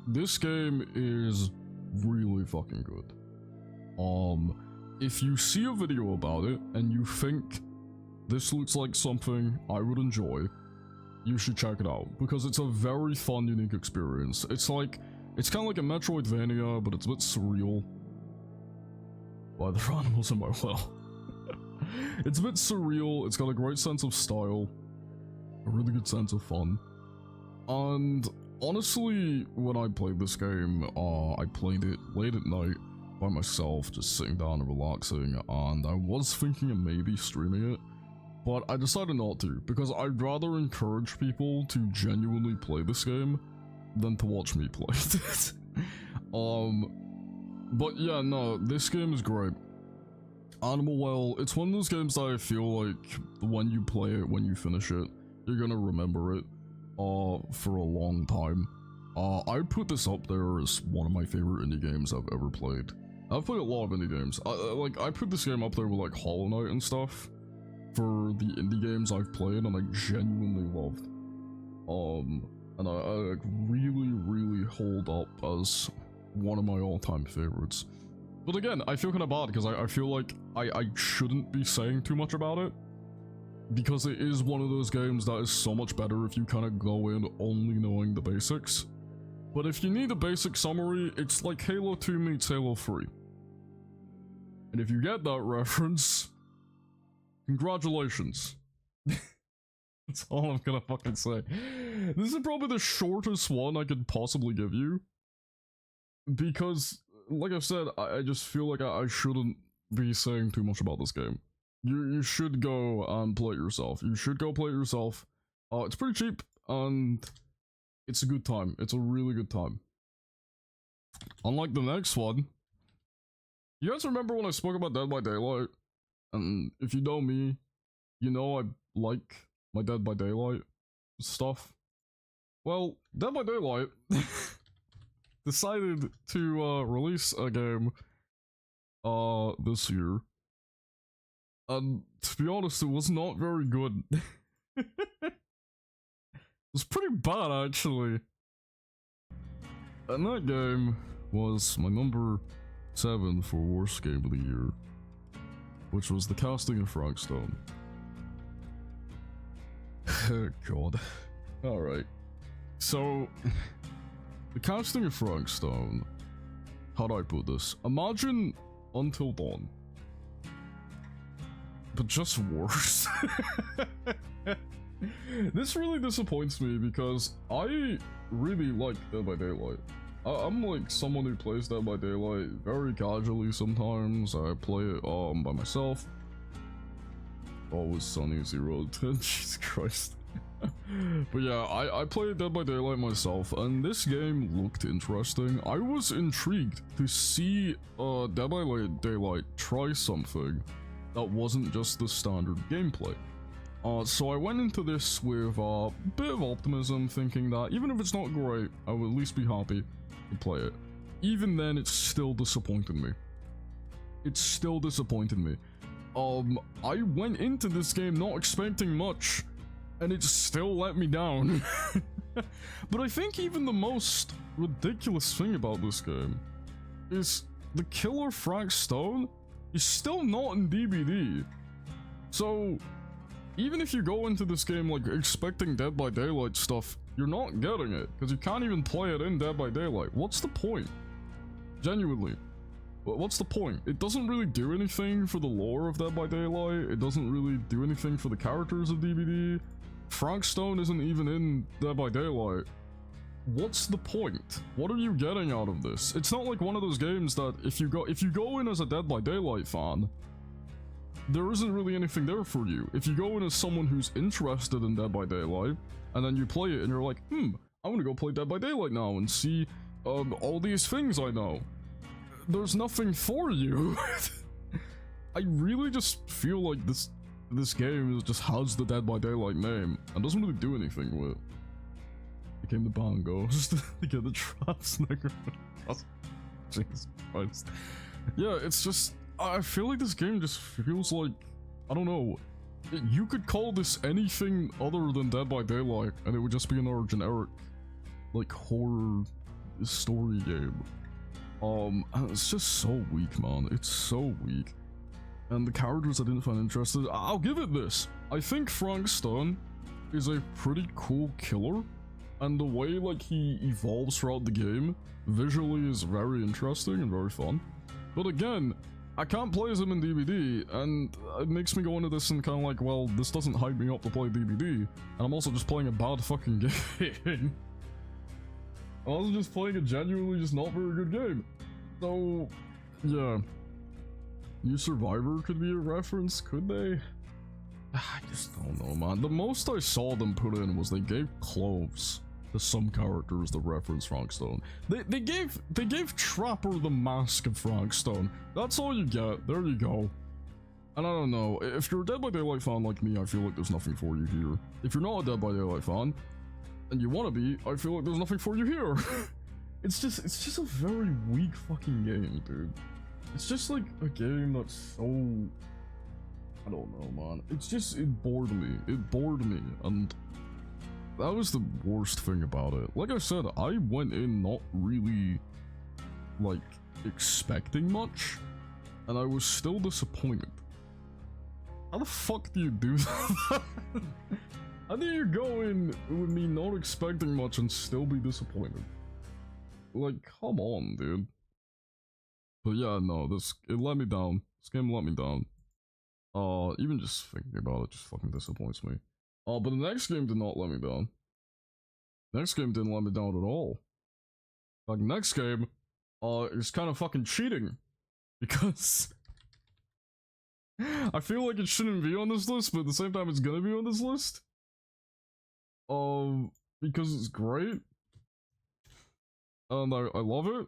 this game is really fucking good. If you see a video about it and you think this looks like something I would enjoy, you should check it out, because it's a very fun, unique experience. It's kind of like a Metroidvania, but it's a bit surreal. Why there are animals in my well? It's a bit surreal, it's got a great sense of style, a really good sense of fun. And honestly, when I played this game, I played it late at night by myself, just sitting down and relaxing, and I was thinking of maybe streaming it, but I decided not to, because I'd rather encourage people to genuinely play this game than to watch me play it. But yeah, no, this game is great. Animal Well, it's one of those games that I feel like when you play it, when you finish it, you're gonna remember it for a long time. I put this up there as one of my favorite indie games I've ever played. I've played a lot of indie games. I put this game up there with like Hollow Knight and stuff for the indie games I've played and I genuinely loved. And I like really hold up as one of my all-time favorites. But again, I feel kind of bad because I feel like I shouldn't be saying too much about it, because it is one of those games that is so much better if you kind of go in only knowing the basics. But if you need a basic summary, it's like Halo 2 meets Halo 3. And if you get that reference, congratulations. That's all I'm gonna fucking say. This is probably the shortest one I could possibly give you, because, like I've said, I just feel like I shouldn't be saying too much about this game. You should go and play it yourself. You should go play it yourself. It's pretty cheap, and it's a good time. It's a really good time. Unlike the next one, you guys remember when I spoke about Dead by Daylight? And if you know me, you know I like my Dead by Daylight stuff. Well, Dead by Daylight decided to release a game this year. And to be honest, it was not very good. It was pretty bad, actually. And that game was my number 7 for worst game of the year, which was The Casting of Frank Stone. God. Alright. So, The Casting of Frank Stone. How do I put this? Imagine Until Dawn, but just worse. This really disappoints me because I really like Dead by Daylight. I'm like someone who plays Dead by Daylight very casually sometimes. I play it by myself. Always Sunny 010, Jesus Christ. But yeah, I played Dead by Daylight myself, and this game looked interesting. I was intrigued to see Dead by Daylight try something that wasn't just the standard gameplay. So I went into this with a bit of optimism, thinking that even if it's not great, I would at least be happy to play it. Even then, it still disappointed me. It still disappointed me. I went into this game not expecting much, and it still let me down. But I think even the most ridiculous thing about this game is the killer Frank Stone is still not in DBD. So even if you go into this game like expecting Dead by Daylight stuff, you're not getting it, because you can't even play it in Dead by Daylight. What's the point? Genuinely. What's the point? It doesn't really do anything for the lore of Dead by Daylight. It doesn't really do anything for the characters of DBD. Frank Stone isn't even in Dead by Daylight. What's the point? What are you getting out of this? It's not like one of those games that if you go in as a Dead by Daylight fan, there isn't really anything there for you. If you go in as someone who's interested in Dead by Daylight, and then you play it and you're like, I'm gonna go play Dead by Daylight now and see all these things I know. There's nothing for you. I really just feel like this game just has the Dead by Daylight name and doesn't really do anything with it. Became the Bang Ghost. To get the traps, nigga. Jesus Christ. Yeah, it's just, I feel like this game just feels like, I don't know, you could call this anything other than Dead by Daylight and it would just be another generic, like, horror story game. It's just so weak, man. It's so weak. And the characters I didn't find interested. I'll give it this. I think Frank Stone is a pretty cool killer. And the way, like, he evolves throughout the game visually is very interesting and very fun. But again, I can't play as him in DBD, and it makes me go into this and kind of like, well, this doesn't hype me up to play DBD, and I'm also just playing a bad fucking game. I'm also just playing a genuinely just not very good game. So, yeah. New Survivor could be a reference, could they? I just don't know, man. The most I saw them put in was they gave clothes to some characters that reference Frank Stone. They gave Trapper the mask of Frank Stone. That's all you get. There you go. And I don't know. If you're a Dead by Daylight fan like me, I feel like there's nothing for you here. If you're not a Dead by Daylight fan, and you want to be, I feel like there's nothing for you here. It's just a very weak fucking game, dude. It's just like a game that's so, I don't know, man. It bored me. It bored me, and that was the worst thing about it. Like I said, I went in not really, like, expecting much, and I was still disappointed. How the fuck do you do that? How do you go in with me not expecting much and still be disappointed? Like, come on, dude. But yeah, no, it let me down. This game let me down. Even just thinking about it just fucking disappoints me. But the next game did not let me down. Next game didn't let me down at all. Like, next game, is kind of fucking cheating. Because I feel like it shouldn't be on this list, but at the same time it's gonna be on this list. Because it's great. And I love it.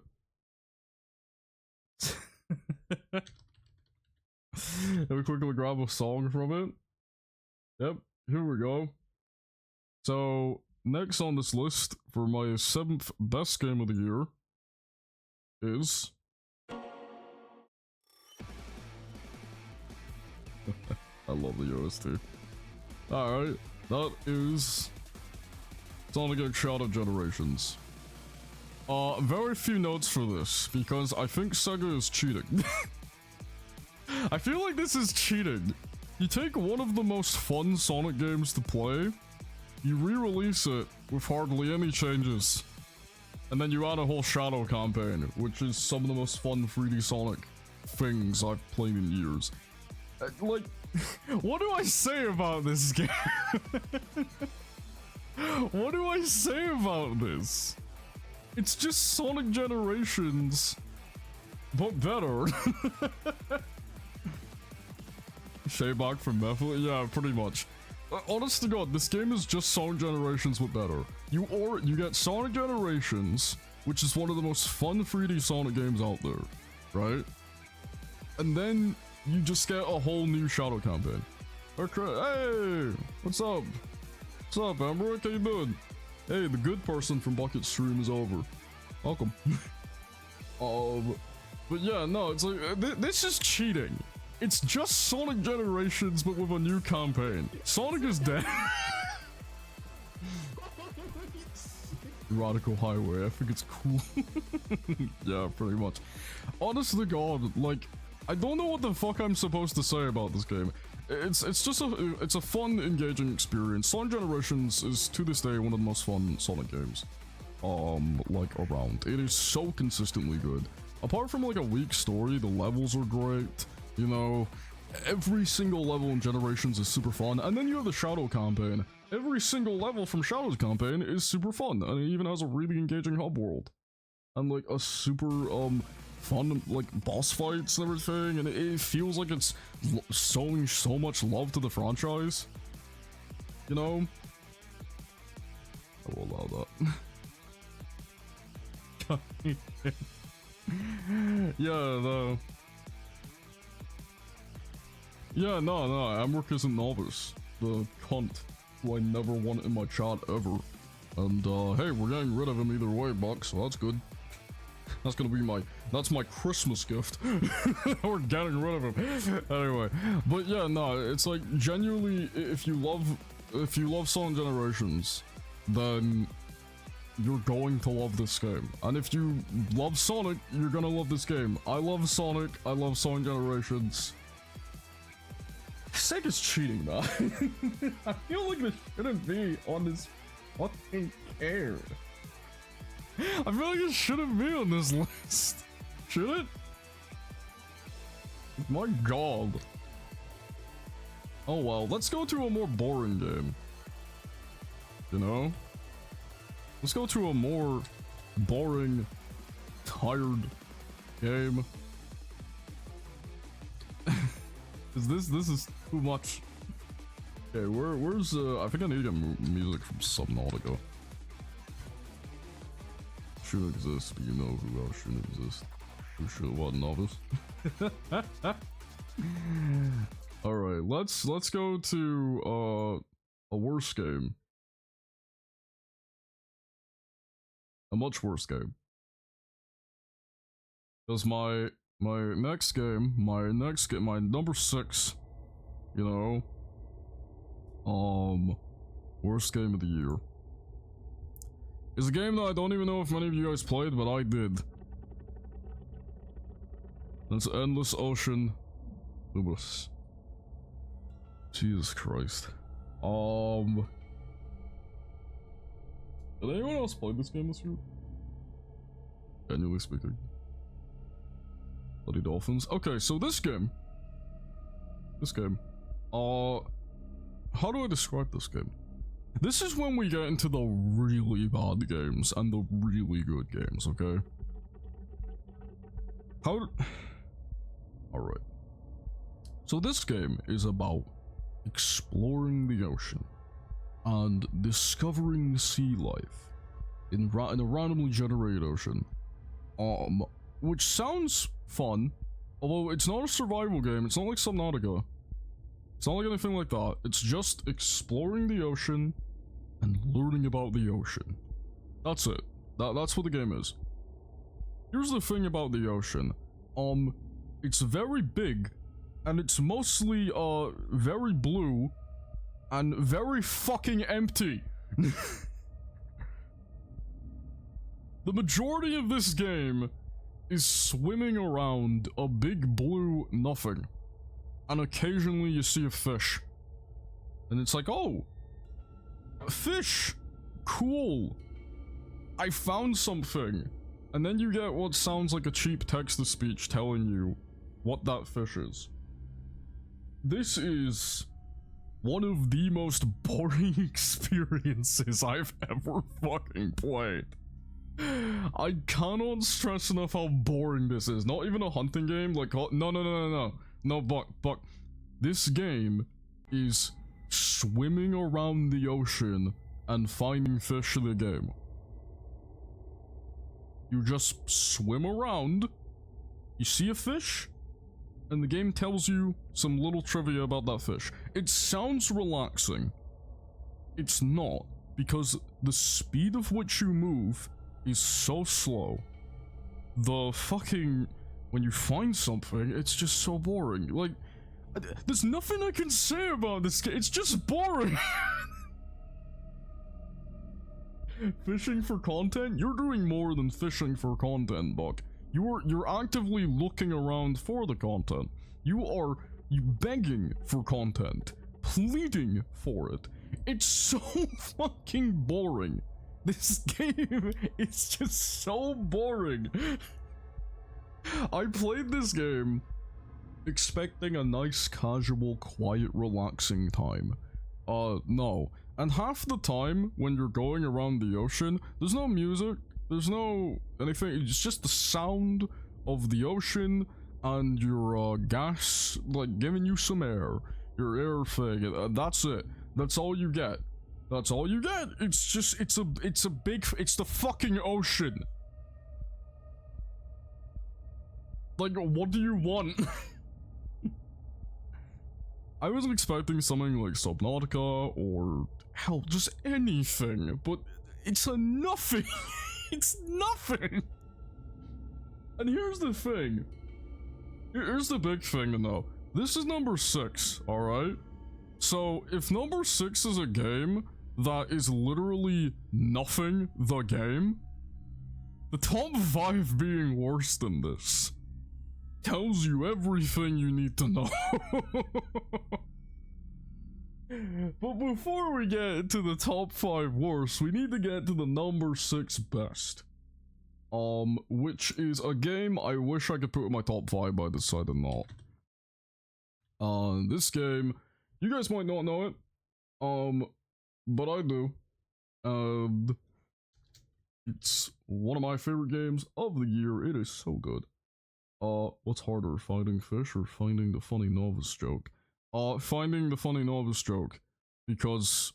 Let me quickly grab a song from it. Yep, here we go. So, next on this list for my 7th best game of the year is I love the OST. Alright, that is Sonic X Shadow Generations. Very few notes for this, because I think Sega is cheating. I feel like this is cheating. You take one of the most fun Sonic games to play, you re-release it with hardly any changes, and then you add a whole Shadow campaign, which is some of the most fun 3D Sonic things I've played in years. Like, what do I say about this game? What do I say about this? It's just Sonic Generations, but better. Shaybach from Method? Yeah, pretty much. Honest to God, this game is just Sonic Generations, but better. You get Sonic Generations, which is one of the most fun 3D Sonic games out there, right? And then you just get a whole new Shadow campaign. Okay, hey, what's up? What's up, Amber? How you doing? Hey, the good person from Bucket Stream is over. Welcome. But yeah, no, it's like, this is cheating. It's just Sonic Generations, but with a new campaign. Sonic is dead. Radical Highway, I think it's cool. Yeah, pretty much. Honest to God, like, I don't know what the fuck I'm supposed to say about this game. It's just it's a fun, engaging experience. Sonic Generations is, to this day, one of the most fun Sonic games, like, around. It is so consistently good. Apart from, like, a weak story, the levels are great, you know, every single level in Generations is super fun, and then you have the Shadow campaign. Every single level from Shadow's campaign is super fun, and it even has a really engaging hub world. And, like, a super, fun, like, boss fights and everything, and it feels like it's showing so much love to the franchise. You know? I will allow that. Yeah, no, Amric isn't Novice. The cunt who I never want in my chat ever. And, hey, we're getting rid of him either way, Buck, so that's good. That's gonna be that's my Christmas gift. We're getting rid of him. Anyway, but yeah, no, it's like, genuinely, if you love Sonic Generations, then you're going to love this game. And if you love Sonic, you're gonna love this game. I love Sonic. I love Sonic Generations. Sega's cheating, man. I feel like this shouldn't be on this fucking care. I feel like it shouldn't be on this list. Should it? My god. Oh well, let's go to a more boring game. You know? Let's go to a more boring, tired game. This is too much. Okay, where's I think I need to get music from Subnautica. Should exist, but you know who else shouldn't exist. Who should what, novice? Alright, let's go to a worse game. A much worse game. Because my next game, my number 6, you know, worst game of the year, is a game that I don't even know if many of you guys played, but I did. That's Endless Ocean Lubus. Jesus Christ. Did anyone else play this game this year? Genuinely speaking. Bloody Dolphins. Okay, so this game. How do I describe this game? This is when we get into the really bad games and the really good games, okay? Alright. So this game is about exploring the ocean and discovering sea life in a randomly generated ocean. Which sounds fun, although it's not a survival game. It's not like Subnautica. It's not like anything like that. It's just exploring the ocean and learning about the ocean. That's it. That's what the game is. Here's the thing about the ocean. It's very big, and it's mostly very blue and very fucking empty. The majority of this game is swimming around a big blue nothing. And occasionally you see a fish. And it's like, oh, a fish, cool. I found something. And then you get what sounds like a cheap text-to-speech telling you what that fish is. This is one of the most boring experiences I've ever fucking played. I cannot stress enough how boring this is. Not even a hunting game, like, no, Buck. This game is swimming around the ocean and finding fish in the game. You just swim around, you see a fish, and the game tells you some little trivia about that fish. It sounds relaxing. It's not, because the speed of which you move is so slow. The fucking... when you find something, it's just so boring. Like, there's nothing I can say about this game. It's just boring. Fishing for content? You're doing more than fishing for content, Buck. You're actively looking around for the content. You begging for content, pleading for it. It's so fucking boring. This game is just so boring. I played this game expecting a nice, casual, quiet, relaxing time. No. And half the time, when you're going around the ocean, there's no music, there's no anything, it's just the sound of the ocean and your, gas, like, giving you some air. Your air thing, that's it. That's all you get. That's all you get. It's just, it's the fucking ocean. Like, what do you want? I wasn't expecting something like Subnautica or, hell, just anything, but it's a nothing. It's nothing. And here's the thing. Here's the big thing to know. This is number 6, alright? So, if number 6 is a game that is literally nothing the game, the top 5 being worse than this tells you everything you need to know. But before we get to the top 5 worst, we need to get to the number 6 best. Which is a game I wish I could put in my top 5, but I decided not. This game, you guys might not know it, but I do. It's one of my favorite games of the year. It is so good. What's harder, finding fish or finding the funny novice joke? Finding the funny novice joke, because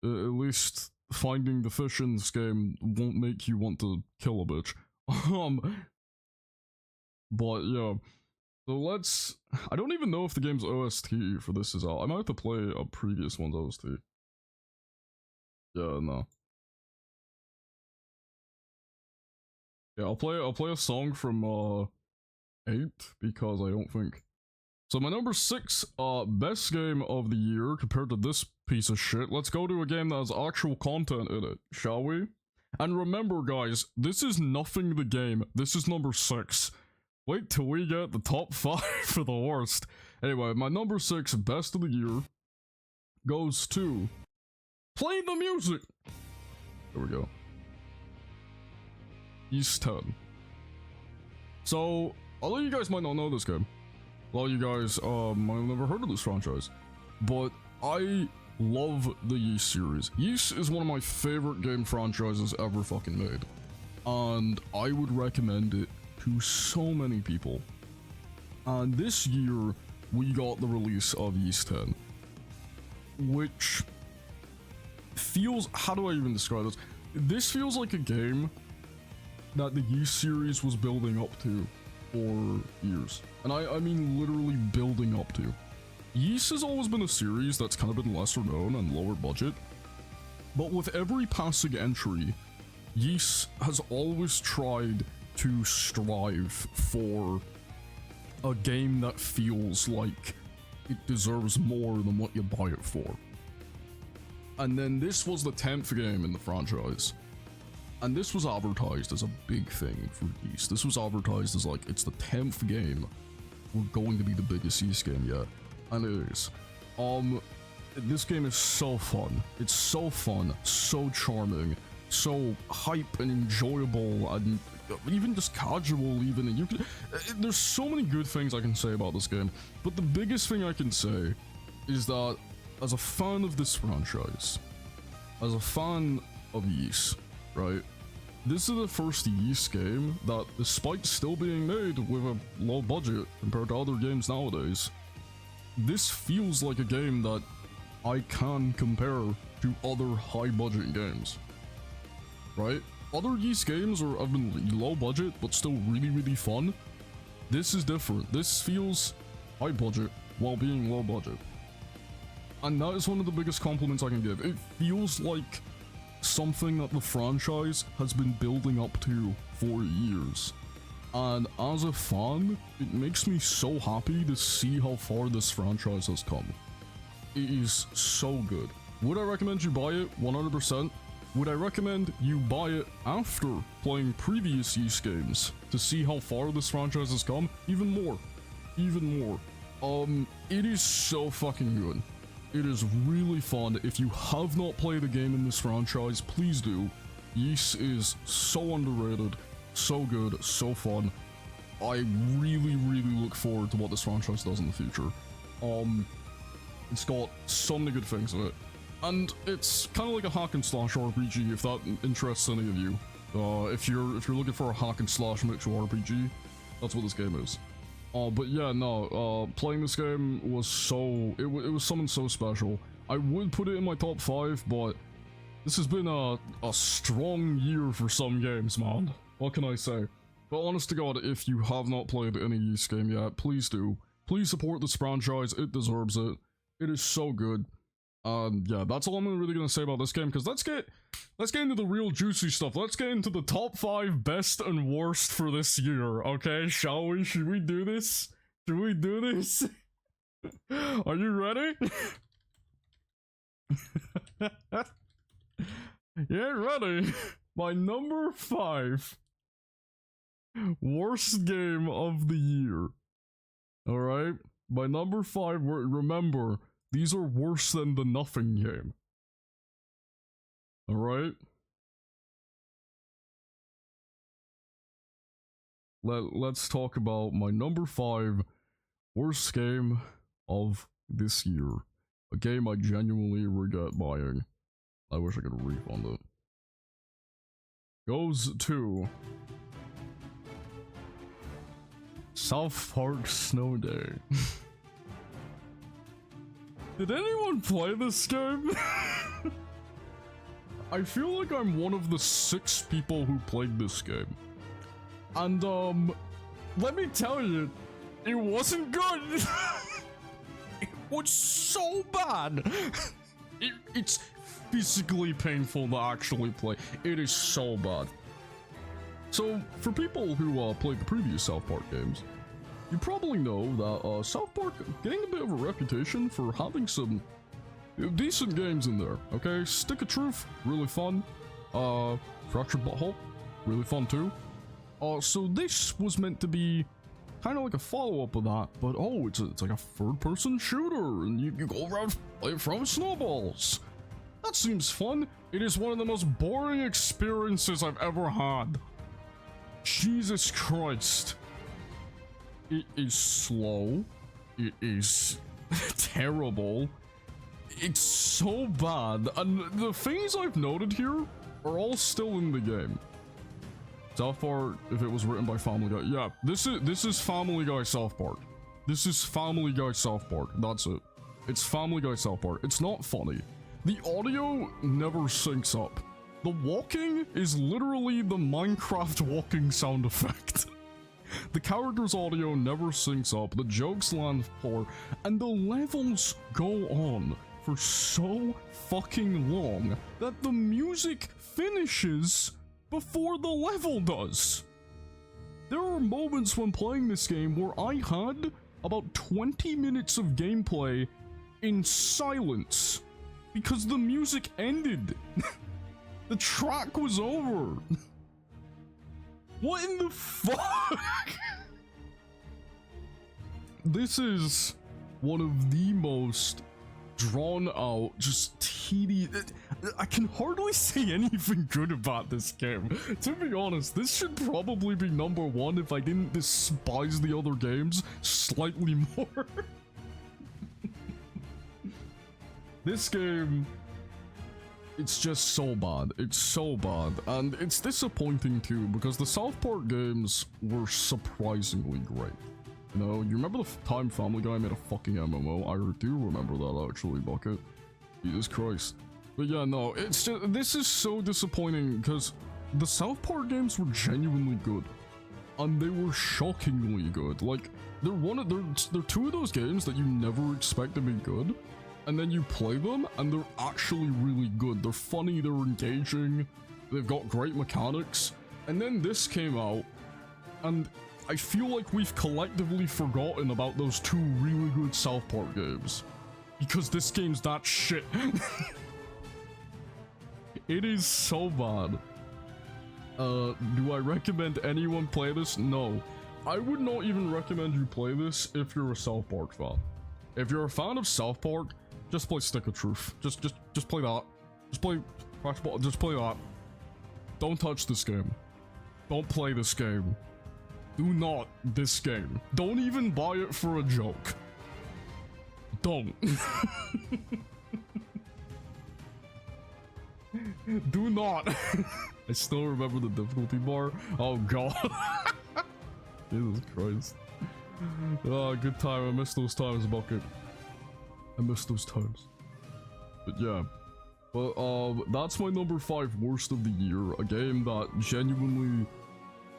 at least finding the fish in this game won't make you want to kill a bitch. But yeah, so I don't even know if the game's OST for this is out. I might have to play a previous one's OST. Yeah, no. Yeah, I'll play a song from 8 because I don't think. So my number 6 best game of the year compared to this piece of shit. Let's go to a game that has actual content in it, shall we? And remember guys, this is nothing the game. This is number 6. Wait till we get the top 5 for the worst. Anyway, my number 6 best of the year goes to play the music. There we go. Ys 10. So, a lot of you guys might not know this game. A lot of you guys might have never heard of this franchise. But I love the Ys series. Ys is one of my favorite game franchises ever fucking made. And I would recommend it to so many people. And this year, we got the release of Ys 10. Which feels... how do I even describe this? This feels like a game that the Ys series was building up to for years. And I mean literally building up to. Ys has always been a series that's kind of been lesser known and lower budget. But with every passing entry, Ys has always tried to strive for a game that feels like it deserves more than what you buy it for. And then this was the 10th game in the franchise. And this was advertised as a big thing for Ys. This was advertised as like, it's the 10th game. We're going to be the biggest Ys game yet. And it is. This game is so fun. It's so fun, so charming, so hype and enjoyable, and even just casual even. And you can, there's so many good things I can say about this game. But the biggest thing I can say is that as a fan of this franchise, as a fan of Ys, right? This is the first Ys game that, despite still being made with a low budget compared to other games nowadays, this feels like a game that I can compare to other high budget games, right? Other Ys games have been low budget but still really, really fun. This is different. This feels high budget while being low budget. And that is one of the biggest compliments I can give. It feels like something that the franchise has been building up to for years. And as a fan, it makes me so happy to see how far this franchise has come. It is so good. Would I recommend you buy it? 100%. Would I recommend you buy it after playing previous Ys games to see how far this franchise has come? Even more. Even more. It is so fucking good. It is really fun. If you have not played a game in this franchise, please do. Ys is so underrated, so good, so fun. I really, really look forward to what this franchise does in the future. It's got so many good things in it. And it's kind of like a hack and slash RPG, if that interests any of you. If you're looking for a hack and slash mixture RPG, that's what this game is. But yeah, no, playing this game was so... It was something so special. I would put it in my top 5, but this has been a strong year for some games, man. What can I say? But honest to God, if you have not played any Ys game yet, please do. Please support this franchise, it deserves it. It is so good. Yeah, that's all I'm really gonna say about this game, because let's get into the real juicy stuff. Let's get into the top 5 best and worst for this year, okay? Shall we? Should we do this? Should we do this? Are you ready? Get ready. My number 5 worst game of the year. Alright? My number 5, remember, these are worse than the nothing game. Alright? Let's talk about my number 5 worst game of this year. A game I genuinely regret buying. I wish I could refund it. Goes to South Park Snow Day. Did anyone play this game? I feel like I'm one of the 6 people who played this game. And, let me tell you, it wasn't good. It was so bad. It's physically painful to actually play. It is so bad. So, for people who played the previous South Park games, you probably know that South Park getting a bit of a reputation for having some decent games in there, okay? Stick of Truth, really fun. Fractured Butthole, really fun too. So this was meant to be kind of like a follow-up of that, but oh, it's like a third-person shooter, and you go around throwing snowballs. That seems fun. It is one of the most boring experiences I've ever had. Jesus Christ. It is slow. It is terrible. It's so bad, and the things I've noted here are all still in the game. South Park, if it was written by Family Guy, yeah, this is Family Guy South Park. This is Family Guy South Park. That's it. It's Family Guy South Park. It's not funny. The audio never syncs up. The walking is literally the Minecraft walking sound effect. The character's audio never syncs up. The jokes land poor, and the levels go on for so fucking long that the music finishes before the level does. There are moments when playing this game where I had about 20 minutes of gameplay in silence because the music ended. The track was over. What in the fuck? This is one of the most drawn out, just tedious. I can hardly say anything good about this game. To be honest, this should probably be number 1 if I didn't despise the other games slightly more. This game, it's just so bad. It's so bad. And it's disappointing too, because the South Park games were surprisingly great. You know, you remember the time Family Guy made a fucking MMO? I do remember that actually, Bucket. Jesus Christ. But yeah, no, it's just, this is so disappointing because the South Park games were genuinely good. And they were shockingly good. Like, they're 2 of those games that you never expect to be good. And then you play them and they're actually really good. They're funny, they're engaging, they've got great mechanics. And then this came out, and I feel like we've collectively forgotten about those 2 really good South Park games. Because this game's that shit. It is so bad. Do I recommend anyone play this? No. I would not even recommend you play this if you're a South Park fan. If you're a fan of South Park, just play Stick of Truth. Just play that. Just play just play that. Don't touch this game. Don't play this game. Do not this game. Don't even buy it for a joke. Don't. Do not. I still remember the difficulty bar. Oh god. Jesus Christ. Oh, good time. I miss those times, Bucket. I miss those times. But yeah. But that's my number 5 worst of the year. A game that genuinely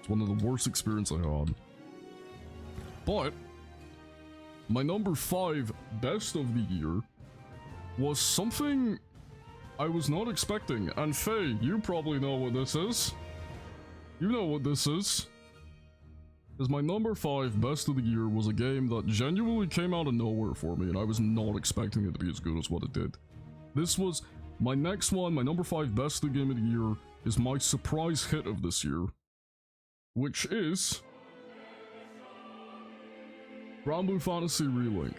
is one of the worst experiences I had. But my number 5 best of the year was something I was not expecting. And Faye, you probably know what this is. You know what this is. Because my number 5 best of the year was a game that genuinely came out of nowhere for me, and I was not expecting it to be as good as what it did. This was my next one, my number 5 best new game of the year, is my surprise hit of this year, which is Granblue Fantasy Relink.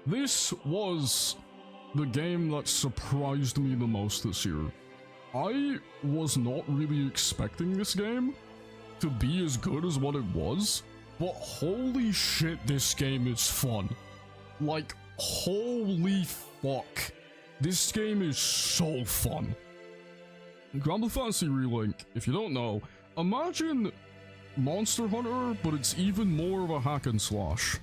This was the game that surprised me the most this year. I was not really expecting this game to be as good as what it was, but holy shit, this game is fun. Like, holy fuck. This game is so fun. Granblue Fantasy Relink, if you don't know, imagine Monster Hunter, but it's even more of a hack and slash.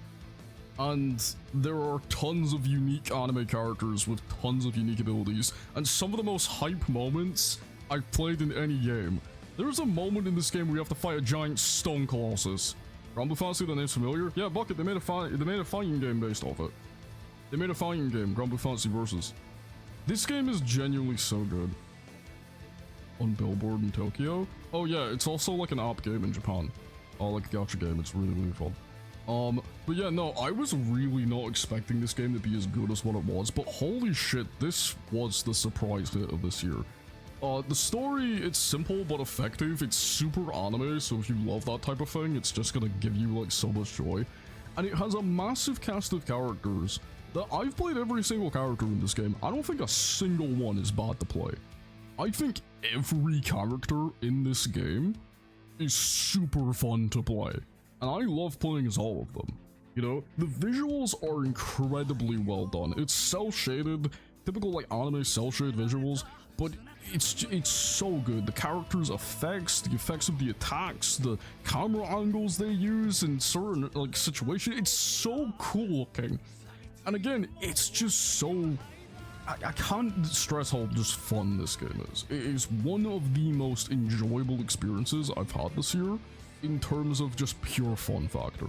And there are tons of unique anime characters with tons of unique abilities, and some of the most hype moments I've played in any game. There's a moment in this game where you have to fight a giant stone colossus. Granblue Fantasy, the name's familiar? Yeah, Bucket, they made a fighting game based off it. They made a fighting game, Granblue Fantasy Versus. This game is genuinely so good. On Billboard in Tokyo. Oh yeah, it's also like an op game in Japan. Oh, like a gacha game, it's really, really fun. But yeah, no, I was really not expecting this game to be as good as what it was, but holy shit, this was the surprise hit of this year. The story, it's simple but effective. It's super anime, so if you love that type of thing, it's just gonna give you like so much joy. And it has a massive cast of characters that I've played every single character in this game. I don't think a single one is bad to play. I think every character in this game is super fun to play. And I love playing as all of them. You know, the visuals are incredibly well done. It's cel-shaded, typical like anime cel-shaded visuals, but it's so good. The characters' effects, the effects of the attacks, the camera angles they use in certain like situations, it's so cool looking. And again, it's just so... I can't stress how just fun this game is. It is one of the most enjoyable experiences I've had this year in terms of just pure fun factor.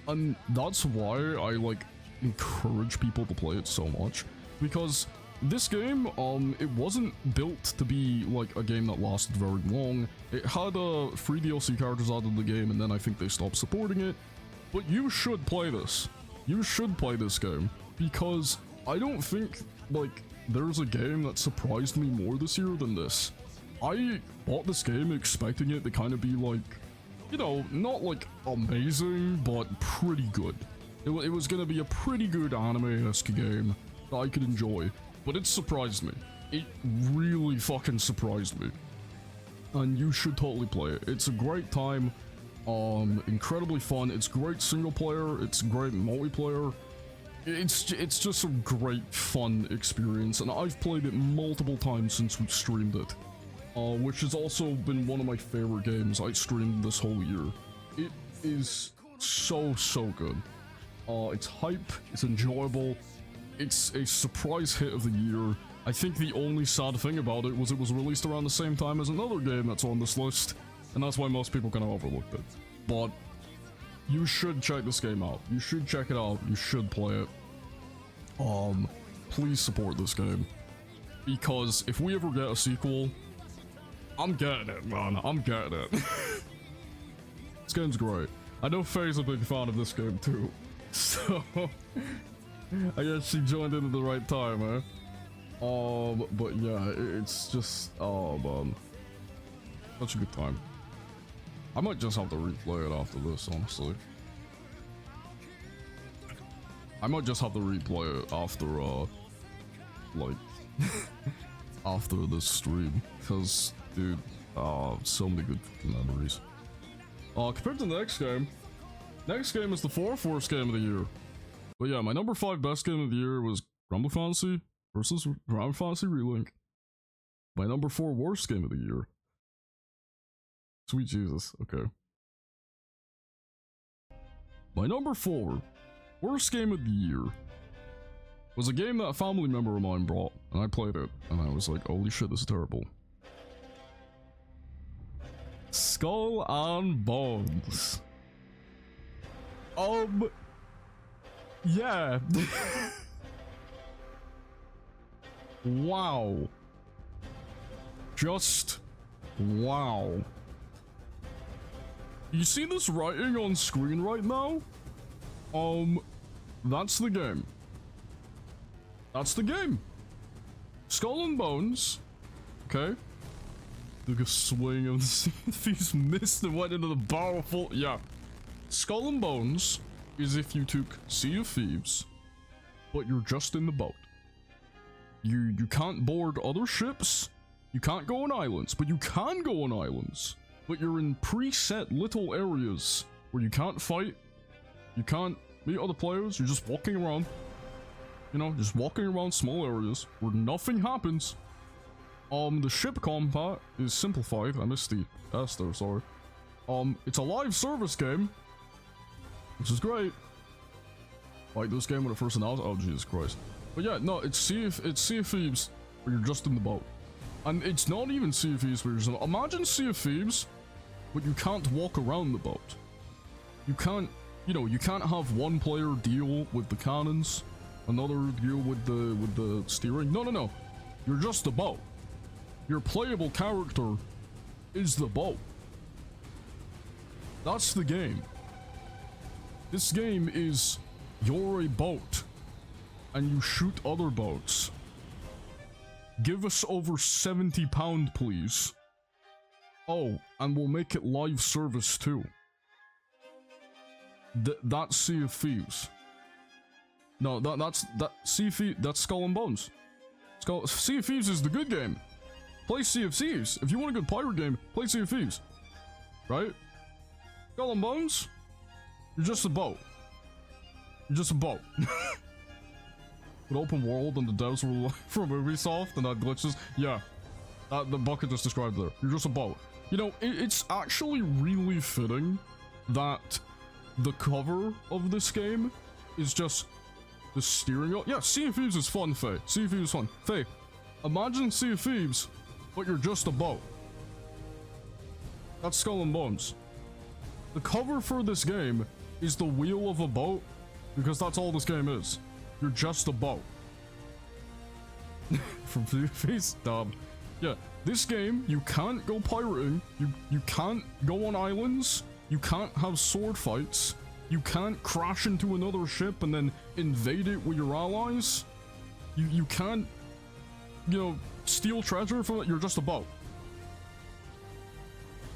And that's why I like encourage people to play it so much, because this game, it wasn't built to be like a game that lasted very long. It had free DLC characters out of the game, and then I think they stopped supporting it. But you should play this. You should play this game, because I don't think like there's a game that surprised me more this year than this. I bought this game expecting it to kind of be like, you know, not like amazing, but pretty good. It was gonna be a pretty good anime-esque game that I could enjoy, but it surprised me. It really fucking surprised me. And you should totally play it. It's a great time, incredibly fun. It's great single player, it's great multiplayer. It's just a great fun experience, and I've played it multiple times since we streamed it. Which has also been one of my favorite games I streamed this whole year. It is so good. It's hype, it's enjoyable, it's a surprise hit of the year. I think the only sad thing about it was released around the same time as another game that's on this list, and that's why most people kind of overlooked it. But you should check this game out. You should check it out. You should play it. Please support this game, because if we ever get a sequel, I'm getting it, man. I'm getting it. This game's great. I know Faye's a big fan of this game too, so I guess she joined in at the right time, eh? But yeah, it's just, oh man, such a good time. I might just have to replay it after this, honestly. I might just have to replay it after, like, after this stream, because, dude, so many good memories. Compared to the next game is the fourth worst game of the year. But yeah, my number 5 best game of the year was Granblue Fantasy versus Granblue Fantasy Relink. My number 4 worst game of the year. Sweet Jesus, okay. My number 4 worst game of the year was a game that a family member of mine brought, and I played it, and I was like, holy shit, this is terrible. Skull and Bones. Yeah. Wow. Just wow. You see this writing on screen right now? That's the game. That's the game. Skull and Bones. Okay. Took a swing of the Sea of Thieves, missed and went into the barrel full. Yeah. Skull and Bones is if you took Sea of Thieves, but you're just in the boat. You can't board other ships. You can't go on islands, but you can go on islands. But you're in preset little areas where you can't fight. You can't meet other players. You're just walking around. You know, just walking around small areas where nothing happens. The ship combat is simplified. I missed the S there, sorry. It's a live service game, which is great. Like this game when it first announced. Oh, Jesus Christ. But yeah, no, it's Sea of Thieves where you're just in the boat. And it's not even Sea of Thieves where you're just... Imagine Sea of Thieves, but you can't walk around the boat. You can't, you know, you can't have one player deal with the cannons, another deal with the steering. No, no, no. You're just the boat. Your playable character is the boat. That's the game. This game is you're a boat and you shoot other boats. Give us over £70, please. Oh, and we'll make it live service too. That's Sea of Thieves. No, that's Skull and Bones. Sea of Thieves is the good game. Play Sea of Thieves. If you want a good pirate game, play Sea of Thieves. Right? Skull and Bones? You're just a boat. You're just a boat. An open world and the devs were from Ubisoft and had glitches. Yeah. The bucket just described there. You're just a boat. You know, it's actually really fitting that the cover of this game is just the steering wheel. Yeah, Sea of Thieves is fun, Faye. Sea of Thieves is fun. Faye, imagine Sea of Thieves, but you're just a boat. That's Skull and Bones. The cover for this game is the wheel of a boat, because that's all this game is. You're just a boat. From face dumb. Yeah, this game, you can't go pirating, you can't go on islands, you can't have sword fights, you can't crash into another ship and then invade it with your allies, you can't, you know, steal treasure from it. You're just a boat.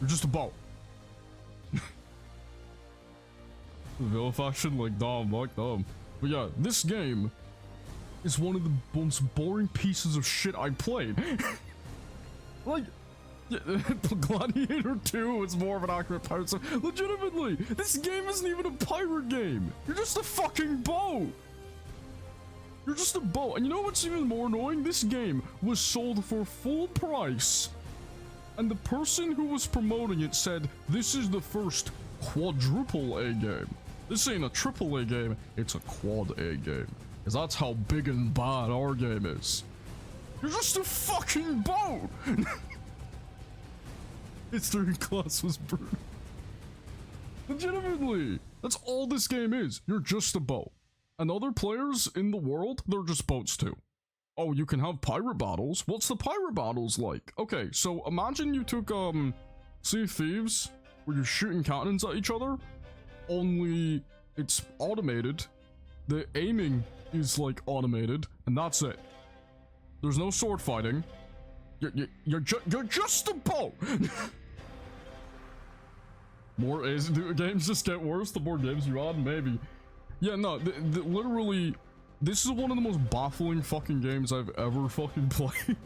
You're just a boat. Vilification, like, dumb, like, dumb. But yeah, this game is one of the most boring pieces of shit I played. Like, yeah, Gladiator 2 is more of an accurate pirate. So, legitimately, this game isn't even a pirate game. You're just a fucking boat. You're just a boat. And you know what's even more annoying? This game was sold for full price. And the person who was promoting it said, this is the first quadruple A game. This ain't a triple A game, it's a quad A game. Because that's how big and bad our game is. You're just a fucking boat! History class was brutal. Legitimately! That's all this game is. You're just a boat. And other players in the world, they're just boats too. Oh, you can have pirate battles? What's the pirate battles like? Okay, so imagine you took, Sea of Thieves, where you're shooting cannons at each other, only it's automated, the aiming is, like, automated, and that's it. There's no sword fighting. You're just a boat! More A's, do games just get worse the more games you add? Maybe. Yeah, no, literally, this is one of the most baffling fucking games I've ever fucking played.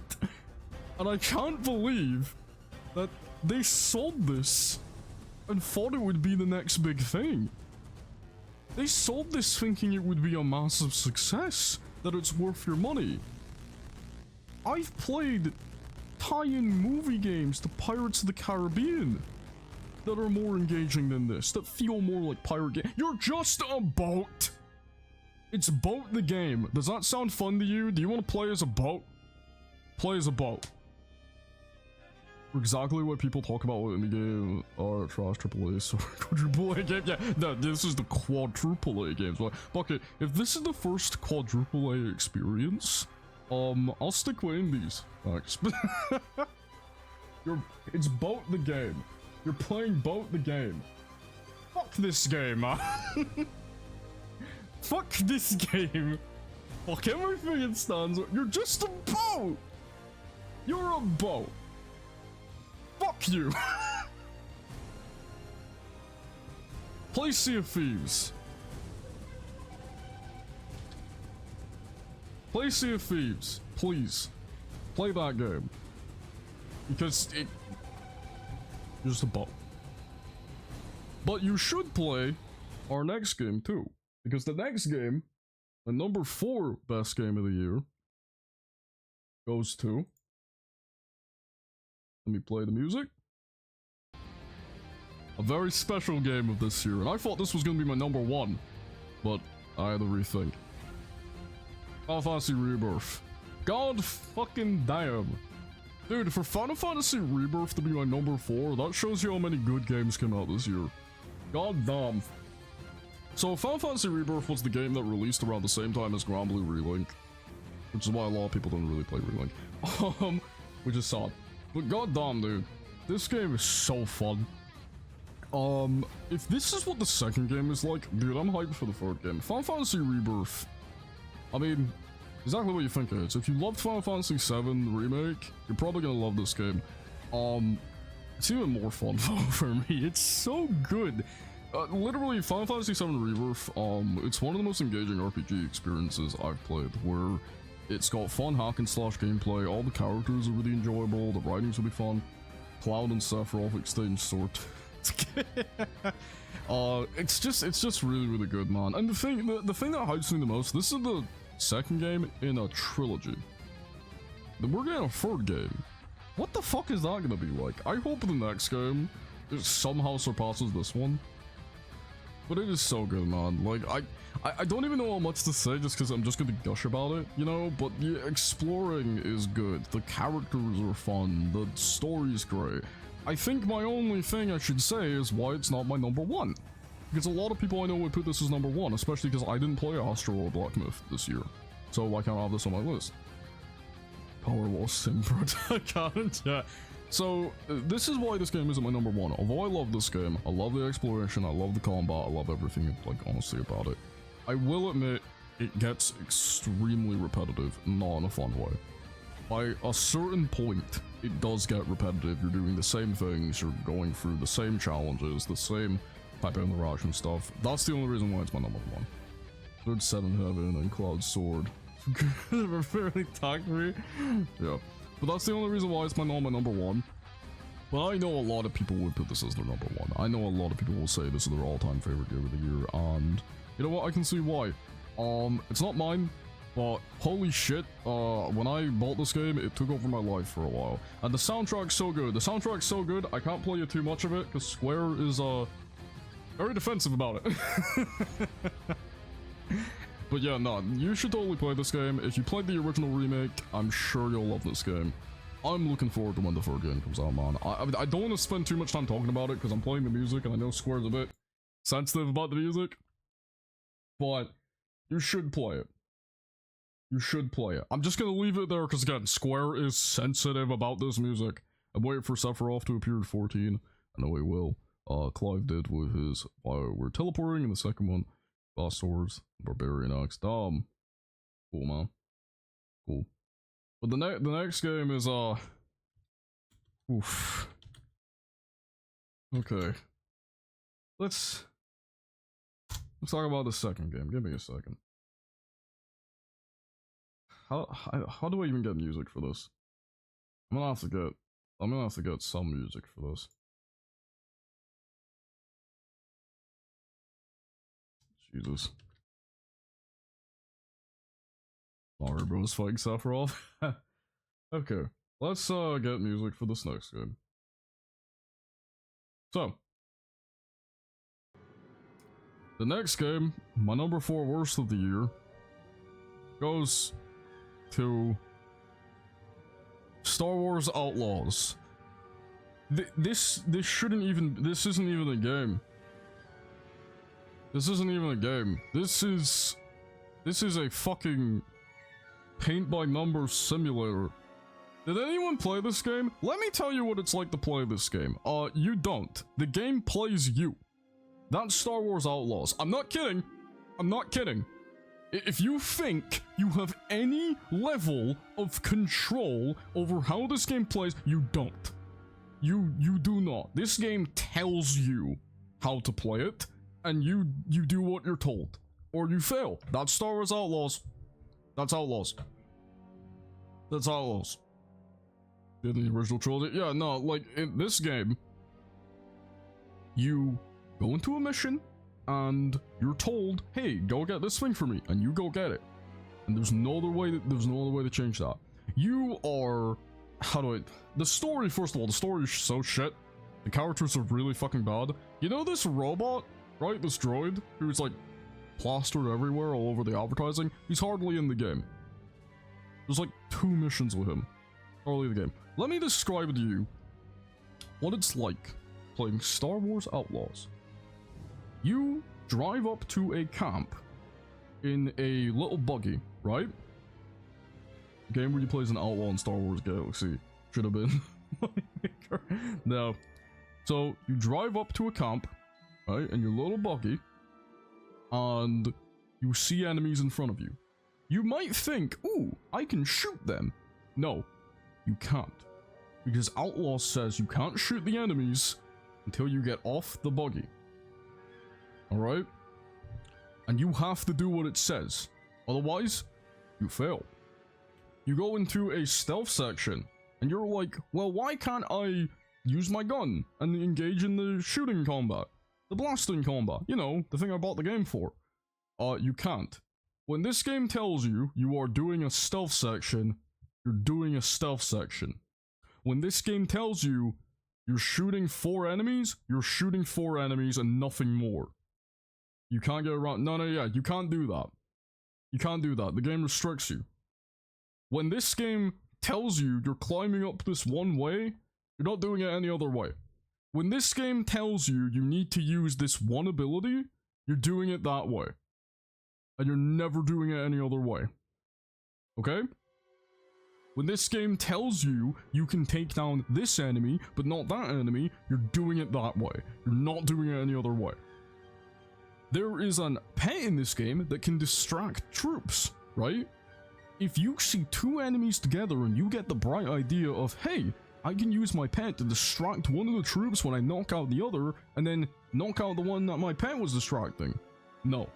And I can't believe that they sold this and thought it would be the next big thing. They sold this thinking it would be a massive success, that it's worth your money. I've played tie-in movie games to Pirates of the Caribbean that are more engaging than this, that feel more like pirate game. You're just a boat! It's Boat the game. Does that sound fun to you? Do you want to play as a boat? Play as a boat. Exactly what people talk about in the game are trash AAA or quadruple A game. Yeah, no, this is the quadruple A games. But okay, if this is the first quadruple A experience, I'll stick with indies. Thanks. It's Boat the game. You're playing Boat the game. Fuck this game, man. Fuck this game. Fuck everything it stands. You're just a boat. You're a boat. Fuck you. Play Sea of Thieves. Play Sea of Thieves, please. Play that game. Because you're just a boat. But you should play our next game too. Because the next game, the number 4 best game of the year, goes to... Let me play the music. A very special game of this year. And I thought this was going to be my number 1. But I had to rethink. Final Fantasy Rebirth. God fucking damn. Dude, for Final Fantasy Rebirth to be my number 4, that shows you how many good games came out this year. God damn. So Final Fantasy Rebirth was the game that released around the same time as Grand Blue Relink. Which is why a lot of people don't really play Relink. Which is sad. But god damn, dude. This game is so fun. If this is what the second game is like, dude, I'm hyped for the third game. Final Fantasy Rebirth. I mean, exactly what you think it is. If you loved Final Fantasy VII Remake, you're probably gonna love this game. It's even more fun for me. It's so good. Literally, Final Fantasy VII Rebirth, it's one of the most engaging RPG experiences I've played, where it's got fun hack and slash gameplay, all the characters are really enjoyable, the writing's really fun. Cloud and Sephiroth exchange sword. It's just really good, man. And the thing that hypes me the most, this is the second game in a trilogy. We're getting a third game. What the fuck is that gonna be like? I hope the next game it somehow surpasses this one. But it is so good, man. Like, I don't even know how much to say just because I'm just gonna gush about it, you know? But the exploring is good. The characters are fun. The story's great. I think my only thing I should say is why it's not my number 1. Because a lot of people I know would put this as number 1, especially because I didn't play Astro or Black Myth this year. So why can't I have this on my list? Powerwall Simbrad. I can't, yeah. So, this is why this game isn't my number 1. Although I love this game, I love the exploration, I love the combat, I love everything, like, honestly about it. I will admit, it gets extremely repetitive, not in a fun way. By a certain point, it does get repetitive. You're doing the same things, you're going through the same challenges, the same type of interaction stuff. That's the only reason why it's my number 1. Third Seven Heaven and Cloud Sword. Very talk me. Yeah. But that's the only reason why it's not my number 1. But I know a lot of people would put this as their number 1. I know a lot of people will say this is their all-time favorite game of the year, and you know what? I can see why. It's not mine, but holy shit, when I bought this game, it took over my life for a while. And the soundtrack's so good. The soundtrack's so good, I can't play you too much of it, because Square is, very defensive about it. But yeah, no, you should totally play this game. If you played the original remake, I'm sure you'll love this game. I'm looking forward to when the third game comes out, man. I don't want to spend too much time talking about it because I'm playing the music and I know Square's a bit sensitive about the music. But you should play it. You should play it. I'm just going to leave it there because, again, Square is sensitive about this music. I'm waiting for Sephiroth to appear at 14. I know he will. Clive did with his we're teleporting in the second one. Boss Swords, Barbarian Axe. Cool, man. Cool. But the next game is oof. Okay. Let's talk about the second game. Give me a second. How do I even get music for this? I'm gonna have to get some music for this. Jesus. Mario Bros. Fighting Sephiroth. Okay, let's get music for this next game. So, the next game, my number 4 worst of the year, goes to Star Wars Outlaws. This isn't even a game. This isn't even a game. This is a fucking paint by numbers simulator. Did anyone play this game? Let me tell you what it's like to play this game. You don't. The game plays you. That's Star Wars Outlaws. I'm not kidding. I'm not kidding. If you think you have any level of control over how this game plays, you don't. You do not. This game tells you how to play it, and you do what you're told. Or you fail. That's Star Wars Outlaws. That's Outlaws. That's Outlaws. In the original trilogy. Yeah, no, like, in this game, you go into a mission, and you're told, hey, go get this thing for me, and you go get it. And there's no other way to change that. You are, the story, first of all, the story is so shit. The characters are really fucking bad. You know this robot, right? This droid, who's like plastered everywhere all over the advertising? He's hardly in the game. There's like 2 missions with him. Hardly in the game. Let me describe to you what it's like playing Star Wars Outlaws. You drive up to a camp in a little buggy, right? Game where you play as an outlaw in Star Wars Galaxy. Should have been. No. So, you drive up to a camp, right, in your little buggy, and you see enemies in front of you. You might think, ooh, I can shoot them. No, you can't. Because Outlaw says you can't shoot the enemies until you get off the buggy. Alright? And you have to do what it says. Otherwise, you fail. You go into a stealth section, and you're like, well, why can't I use my gun and engage in the shooting combat? The blasting combat, you know, the thing I bought the game for. You can't. When this game tells you you are doing a stealth section, you're doing a stealth section. When this game tells you you're shooting 4 enemies, you're shooting 4 enemies and nothing more. You can't get around. No, yeah, you can't do that. You can't do that. The game restricts you. When this game tells you you're climbing up this one way, you're not doing it any other way. When this game tells you you need to use this one ability, you're doing it that way. And you're never doing it any other way. Okay? When this game tells you you can take down this enemy, but not that enemy, you're doing it that way. You're not doing it any other way. There is an pet in this game that can distract troops, right? If you see 2 enemies together and you get the bright idea of, hey, I can use my pet to distract one of the troops when I knock out the other, and then knock out the one that my pet was distracting. No.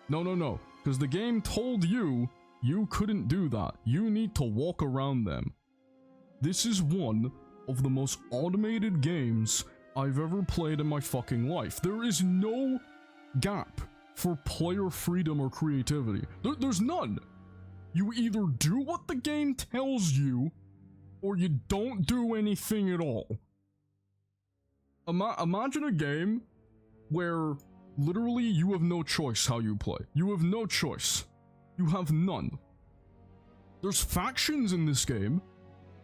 No. Because the game told you, you couldn't do that. You need to walk around them. This is one of the most automated games I've ever played in my fucking life. There is no gap for player freedom or creativity. There's none. You either do what the game tells you, or you don't do anything at all. Imagine a game where literally you have no choice how you play. You have no choice. You have none. There's factions in this game,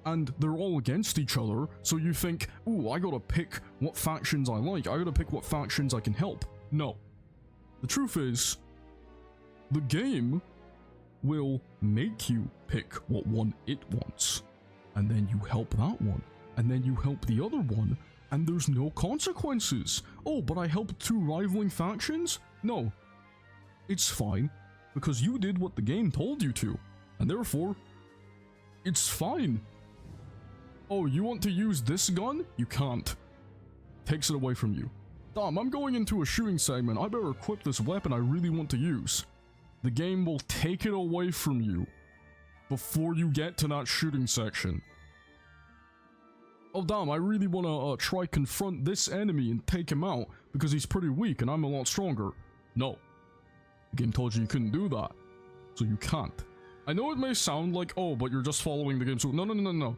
and they're all against each other, so you think, ooh, I gotta pick what factions I like. I gotta pick what factions I can help. No. The truth is, the game will make you pick what one it wants. And then you help that one. And then you help the other one. And there's no consequences. Oh, but I helped 2 rivaling factions? No. It's fine. Because you did what the game told you to. And therefore, it's fine. Oh, you want to use this gun? You can't. Takes it away from you. Damn, I'm going into a shooting segment. I better equip this weapon I really want to use. The game will take it away from you before you get to that shooting section. Oh damn, I really want to try confront this enemy and take him out because he's pretty weak and I'm a lot stronger. No. The game told you couldn't do that. So you can't. I know it may sound like, oh, but you're just following the game. So no. You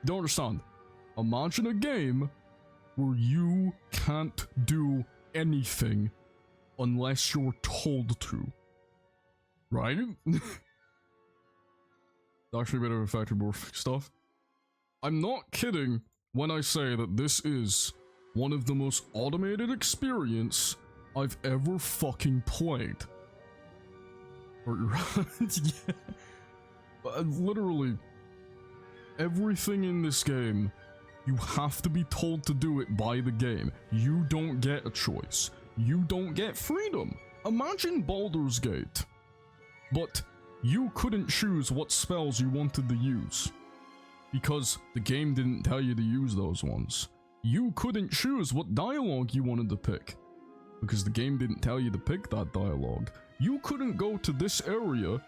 don't understand. Imagine a game where you can't do anything unless you're told to. Right? Actually a bit of effective morphic stuff. I'm not kidding when I say that this is one of the most automated experience I've ever fucking played. Yeah. Literally, everything in this game, you have to be told to do it by the game. You don't get a choice. You don't get freedom. Imagine Baldur's Gate, but you couldn't choose what spells you wanted to use. Because the game didn't tell you to use those ones. You couldn't choose what dialogue you wanted to pick. Because the game didn't tell you to pick that dialogue. You couldn't go to this area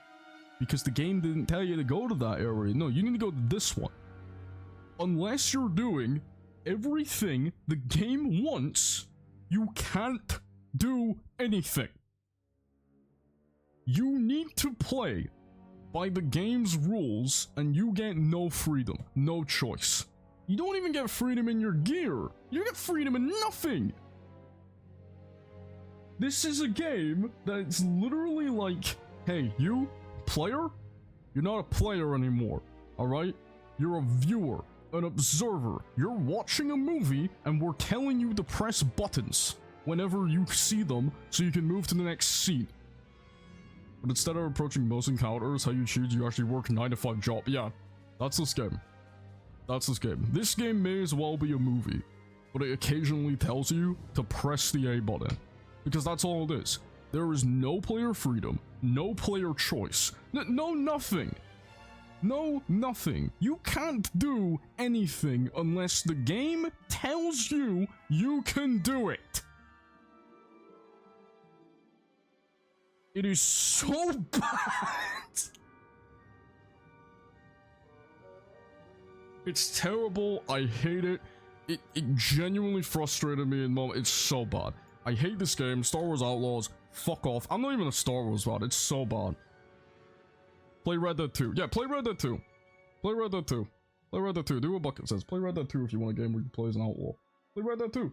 because the game didn't tell you to go to that area. No, you need to go to this one. Unless you're doing everything the game wants, you can't do anything. You need to play by the game's rules and you get no freedom, no choice. You don't even get freedom in your gear. You get freedom in nothing. This is a game that's literally like, hey, you, player, you're not a player anymore, alright? You're a viewer, an observer. You're watching a movie and we're telling you to press buttons whenever you see them so you can move to the next scene. But instead of approaching most encounters how you choose, you actually work a 9-to-5 job. Yeah, that's this game. That's this game. This game may as well be a movie, but it occasionally tells you to press the A button. Because that's all it is. There is no player freedom, no player choice, no nothing. No nothing. You can't do anything unless the game tells you you can do it. It is so bad. It's terrible. I hate it. It genuinely frustrated me in moments. It's so bad. I hate this game. Star Wars Outlaws. Fuck off. I'm not even a Star Wars fan. It's so bad. Play Red Dead 2. Yeah, play Red Dead 2. Play Red Dead 2. Play Red Dead 2. Do what Bucket says. Play Red Dead 2 if you want a game where you play as an outlaw. Play Red Dead 2.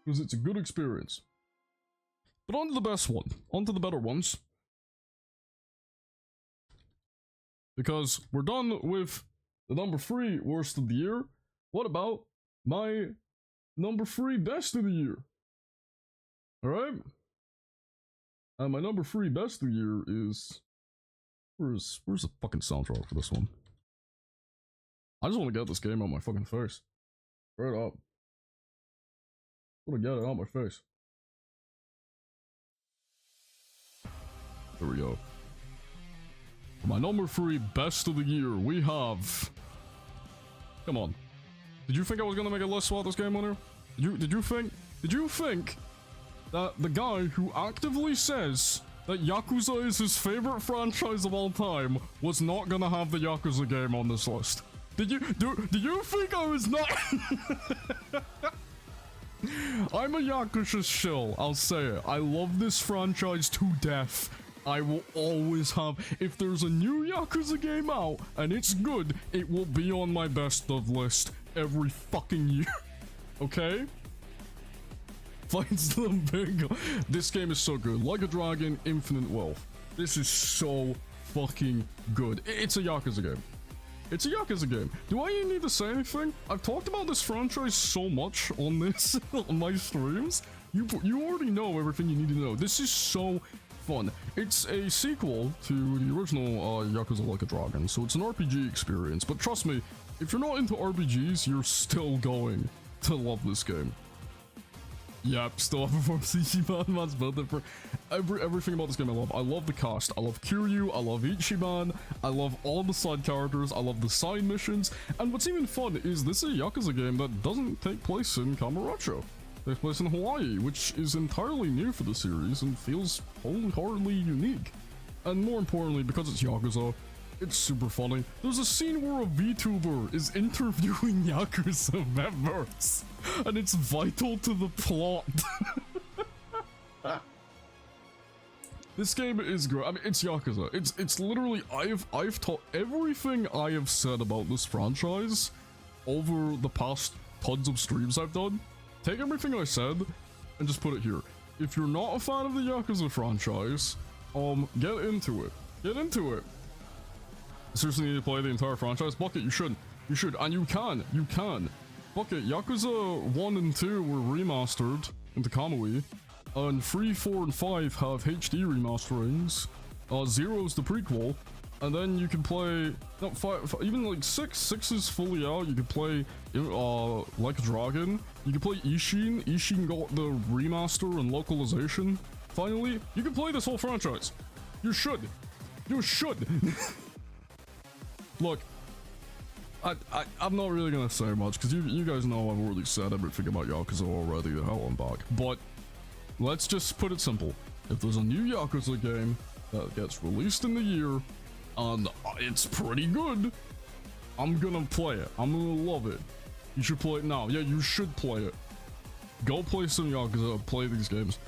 Because it's a good experience. But on to the best one. On to the better ones. Because we're done with the number 3 worst of the year. What about my number 3 best of the year? Alright? And my number 3 best of the year is... Where's the fucking soundtrack for this one? I just want to get this game out my fucking face. Straight up. I want to get it out my face. There we go. For my number 3 best of the year, we have... Come on. Did you think I was gonna make a list about this game on here? Did you think that the guy who actively says that Yakuza is his favorite franchise of all time was not gonna have the Yakuza game on this list? Did you think I was not? I'm a Yakuza shill, I'll say it. I love this franchise to death. I will always have, if there's a new Yakuza game out and it's good, it will be on my best of list every fucking year. Okay? Finds them big. This game is so good. Like a Dragon, Infinite Wealth. This is so fucking good. It's a Yakuza game. It's a Yakuza game. Do I even need to say anything? I've talked about this franchise so much on this, on my streams. You already know everything you need to know. This is so fun. It's a sequel to the original Yakuza Like a Dragon, so it's an RPG experience. But trust me, if you're not into RPGs, you're still going to love this game. Yep, still have performed Ichiban, man's built it for everything about this game I love. I love the cast, I love Kiryu, I love Ichiban, I love all the side characters, I love the side missions, and what's even fun is this is a Yakuza game that doesn't take place in Kamurocho. It takes place in Hawaii, which is entirely new for the series and feels wholeheartedly unique. And more importantly, because it's Yakuza, it's super funny. There's a scene where a VTuber is interviewing Yakuza members, and it's vital to the plot. This game is great. I mean, it's Yakuza. It's literally I've taught everything I have said about this franchise over the past tons of streams I've done. Take everything I said and just put it here. If you're not a fan of the Yakuza franchise, get into it. Get into it. Seriously need to play the entire franchise? Bucket, you should. You should. And you can. You can. Bucket, Yakuza 1 and 2 were remastered into Kamui. And 3, 4, and 5 have HD remasterings. 0's the prequel. And then you can play... No, 5, even like 6 is fully out. You can play Like a Dragon. You can play Ishin. Ishin got the remaster and localization. Finally, you can play this whole franchise. You should. You should. Look, I'm not really gonna say much because you guys know I've already said everything about Yakuza already. The hell I'm back. But let's just put it simple. If there's a new Yakuza game that gets released in the year and it's pretty good, I'm gonna play it. I'm gonna love it. You should play it now. Yeah, you should play it. Go play some Yakuza. Play these games.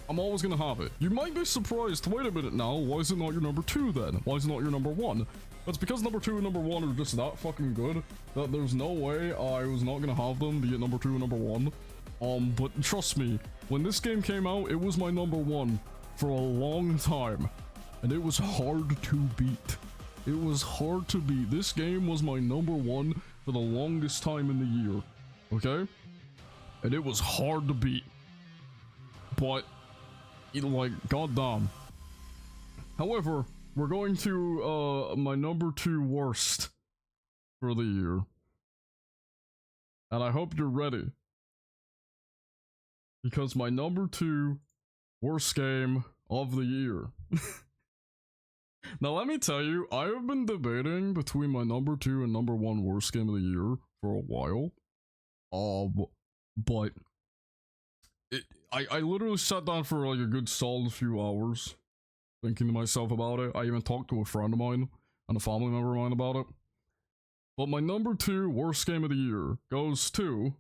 I'm always gonna have it. You might be surprised. Wait a minute now. Why is it not your number 2 then? Why is it not your number 1? That's because number 2 and number 1 are just that fucking good that there's no way I was not gonna have them be at number 2 and number 1. But trust me, when this game came out, it was my number 1 for a long time. And it was hard to beat. It was hard to beat. This game was my number 1 for the longest time in the year. Okay? And it was hard to beat. But, like, goddamn. However, we're going to, my number 2 worst for the year. And I hope you're ready. Because my number 2 worst game of the year. Now let me tell you, I have been debating between my number 2 and number 1 worst game of the year for a while. But I literally sat down for like a good solid few hours thinking to myself about it. I even talked to a friend of mine and a family member of mine about it. But my number 2 worst game of the year goes to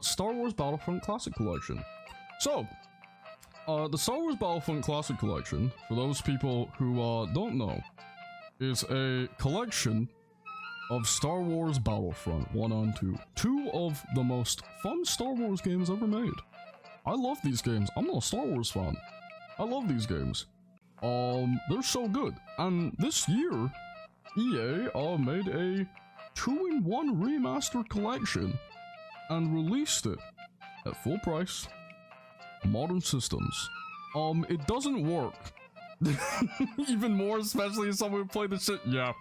Star Wars Battlefront Classic Collection. So, the Star Wars Battlefront Classic Collection, for those people who don't know, is a collection of Star Wars Battlefront 1 and 2. 2 of the most fun Star Wars games ever made. I love these games. I'm not a Star Wars fan. I love these games. They're so good. And this year, EA made a 2-in-1 remastered collection and released it at full price, modern systems. It doesn't work. Even more, especially as someone who played the shit. Yeah,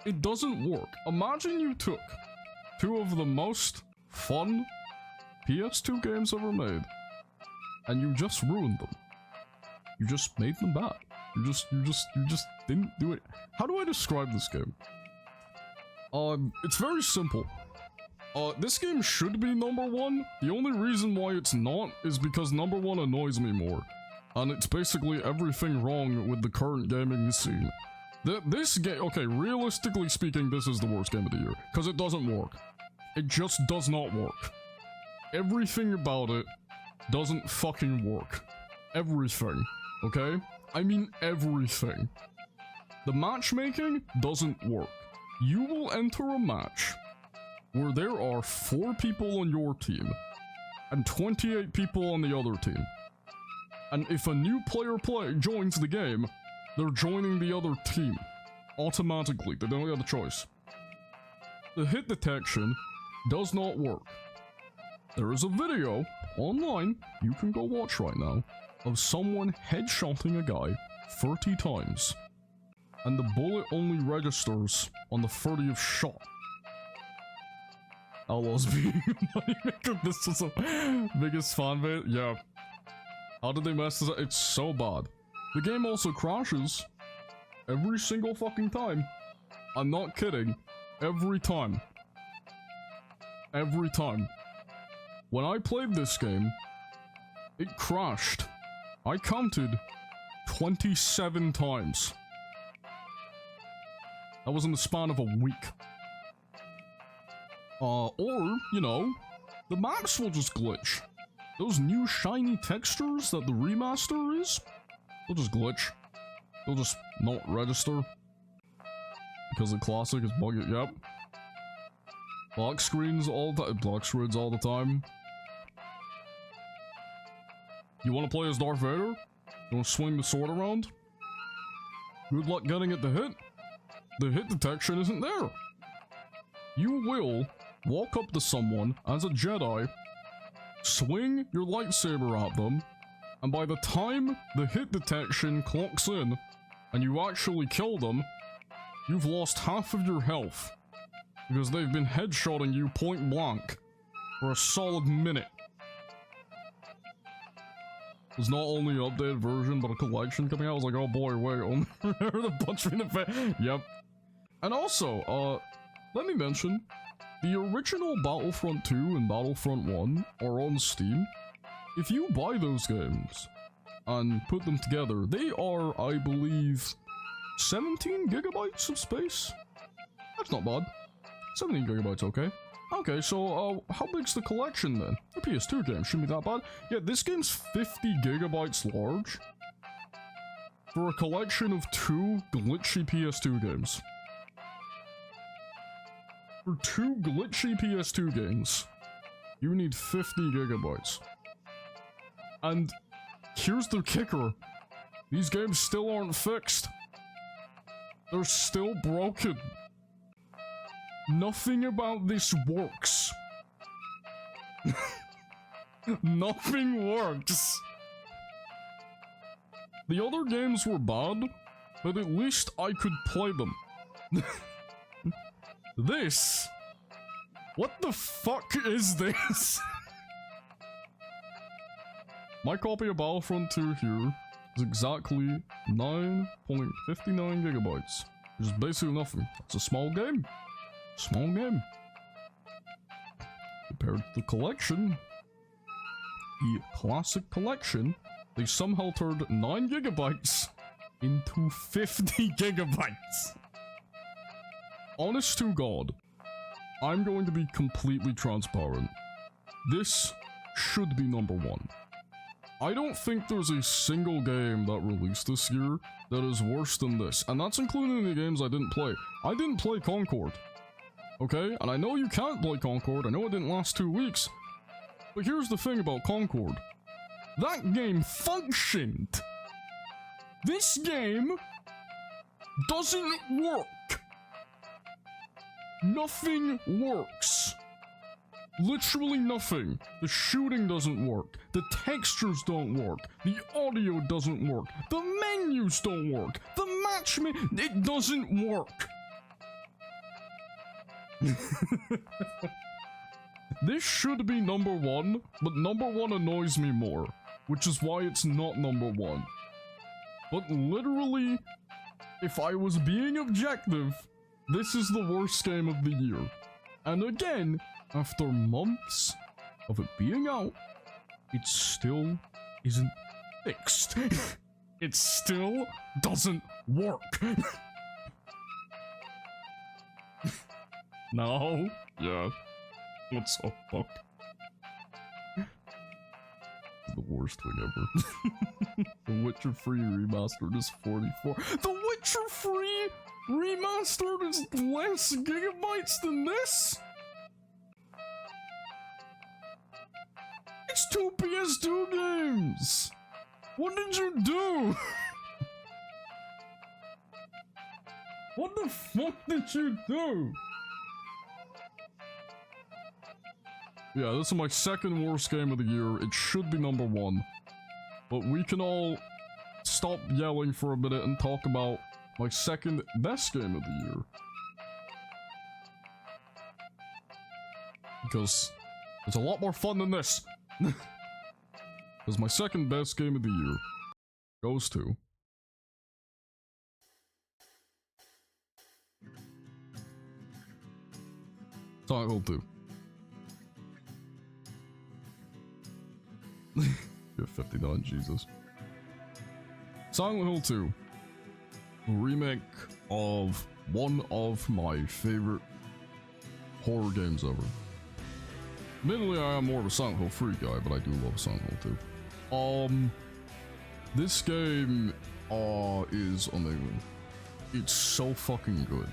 it doesn't work. Imagine you took 2 of the most fun PS2 games ever made, and you just ruined them. You just made them bad. You just didn't do it. How do I describe this game? It's very simple. This game should be number 1. The only reason why it's not is because number 1 annoys me more. And it's basically everything wrong with the current gaming scene. This game, okay, realistically speaking, this is the worst game of the year. Because it doesn't work. It just does not work. Everything about it doesn't fucking work. Everything, okay? I mean everything. The matchmaking doesn't work. You will enter a match where there are 4 people on your team and 28 people on the other team. And if a new player joins the game, they're joining the other team. Automatically, they don't have a choice. The hit detection does not work. There is a video online, you can go watch right now, of someone headshotting a guy 30 times. And the bullet only registers on the 30th shot. LSB, this is the biggest fan base. Yeah. How did they mess this up? It's so bad. The game also crashes every single fucking time. I'm not kidding. Every time. Every time. When I played this game, it crashed. I counted 27 times. That was in the span of a week. Or, you know, the maps will just glitch. Those new shiny textures that the remaster is, they'll just glitch. They'll just not register. Because the classic is buggy, yep. Black screens all the time. You want to play as Darth Vader? You want to swing the sword around? Good luck getting it to hit. The hit detection isn't there. You will walk up to someone as a Jedi, swing your lightsaber at them, and by the time the hit detection clocks in, and you actually kill them, you've lost half of your health. Because they've been headshotting you point blank for a solid minute. was not only an updated version, but a collection coming out. I was like, oh boy, wait, only the bunch in the Yep. And also, let me mention, the original Battlefront 2 and Battlefront 1 are on Steam. If you buy those games and put them together, they are, I believe, 17 gigabytes of space? That's not bad. 17 gigabytes, okay. Okay, so, how big's the collection then? The PS2 game shouldn't be that bad. Yeah, this game's 50 gigabytes large for a collection of 2 glitchy PS2 games. For 2 glitchy PS2 games, you need 50 gigabytes. And here's the kicker. These games still aren't fixed. They're still broken. Nothing about this works. Nothing works. The other games were bad, but at least I could play them. This? What the fuck is this? My copy of Battlefront 2 here is exactly 9.59 gigabytes, which is basically nothing. It's a small game. Small game. Compared to the collection, the classic collection, they somehow turned 9 gigabytes into 50 gigabytes. Honest to God, I'm going to be completely transparent. This should be number 1. I don't think there's a single game that released this year that is worse than this, and that's including the games I didn't play. I didn't play Concord. Okay, and I know you can't play Concord, I know it didn't last 2 weeks, but here's the thing about Concord. That game functioned! This game doesn't work! Nothing works. Literally nothing. The shooting doesn't work, the textures don't work, the audio doesn't work, the menus don't work, the matchmaking, it doesn't work! This should be number 1, but number 1 annoys me more, which is why it's not number 1. But literally, if I was being objective, this is the worst game of the year. And again, after months of it being out, it still isn't fixed. It still doesn't work. No? Yeah. What's up, fuck? The worst thing ever. The Witcher 3 Remastered is 44. The Witcher 3 Remastered is less gigabytes than this? It's 2 PS2 games! What did you do? What the fuck did you do? Yeah, this is my second worst game of the year. It should be number 1. But we can all stop yelling for a minute and talk about my second best game of the year. Because it's a lot more fun than this. Because my second best game of the year goes to... Silent Hill 2. You're 59, Jesus. Silent Hill 2. A remake of one of my favorite horror games ever. Admittedly, I am more of a Silent Hill 3 guy, but I do love Silent Hill 2. This game, is amazing. It's so fucking good.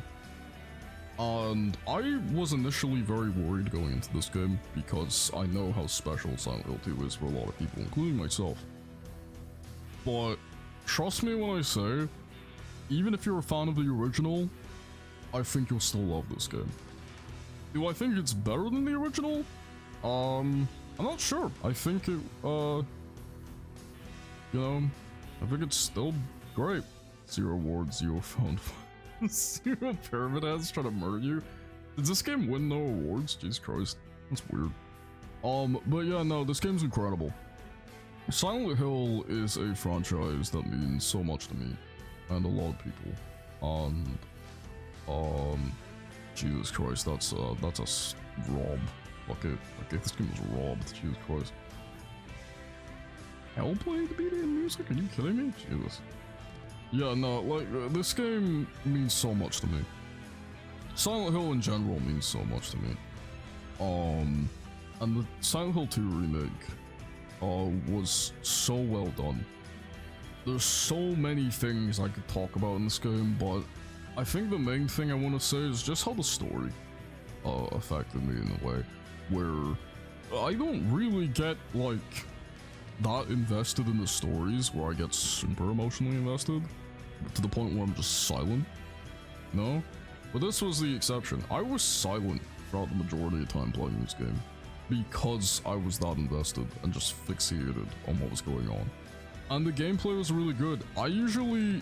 And I was initially very worried going into this game because I know how special Silent Hill 2 is for a lot of people, including myself. But trust me when I say, even if you're a fan of the original, I think you'll still love this game. Do I think it's better than the original? I'm not sure. I think it, you know, I think it's still great. 0 awards, 0 found. 0 pyramid heads trying to murder you. Did this game win no awards? Jesus Christ. That's weird. But yeah, no, this game's incredible. Silent Hill is a franchise that means so much to me and a lot of people. And Jesus Christ, that's rob. Okay, this game was robbed. Jesus Christ. Hell playing the BDM music? Are you kidding me? Jesus. Yeah, no, like this game means so much to me. Silent Hill in general means so much to me. And the Silent Hill 2 remake was so well done. There's so many things I could talk about in this game, but I think the main thing I want to say is just how the story affected me in a way where I don't really get like that invested in the stories where I get super emotionally invested to the point where I'm just silent. No? But this was the exception. I was silent throughout the majority of the time playing this game because I was that invested and just fixated on what was going on. And the gameplay was really good. I usually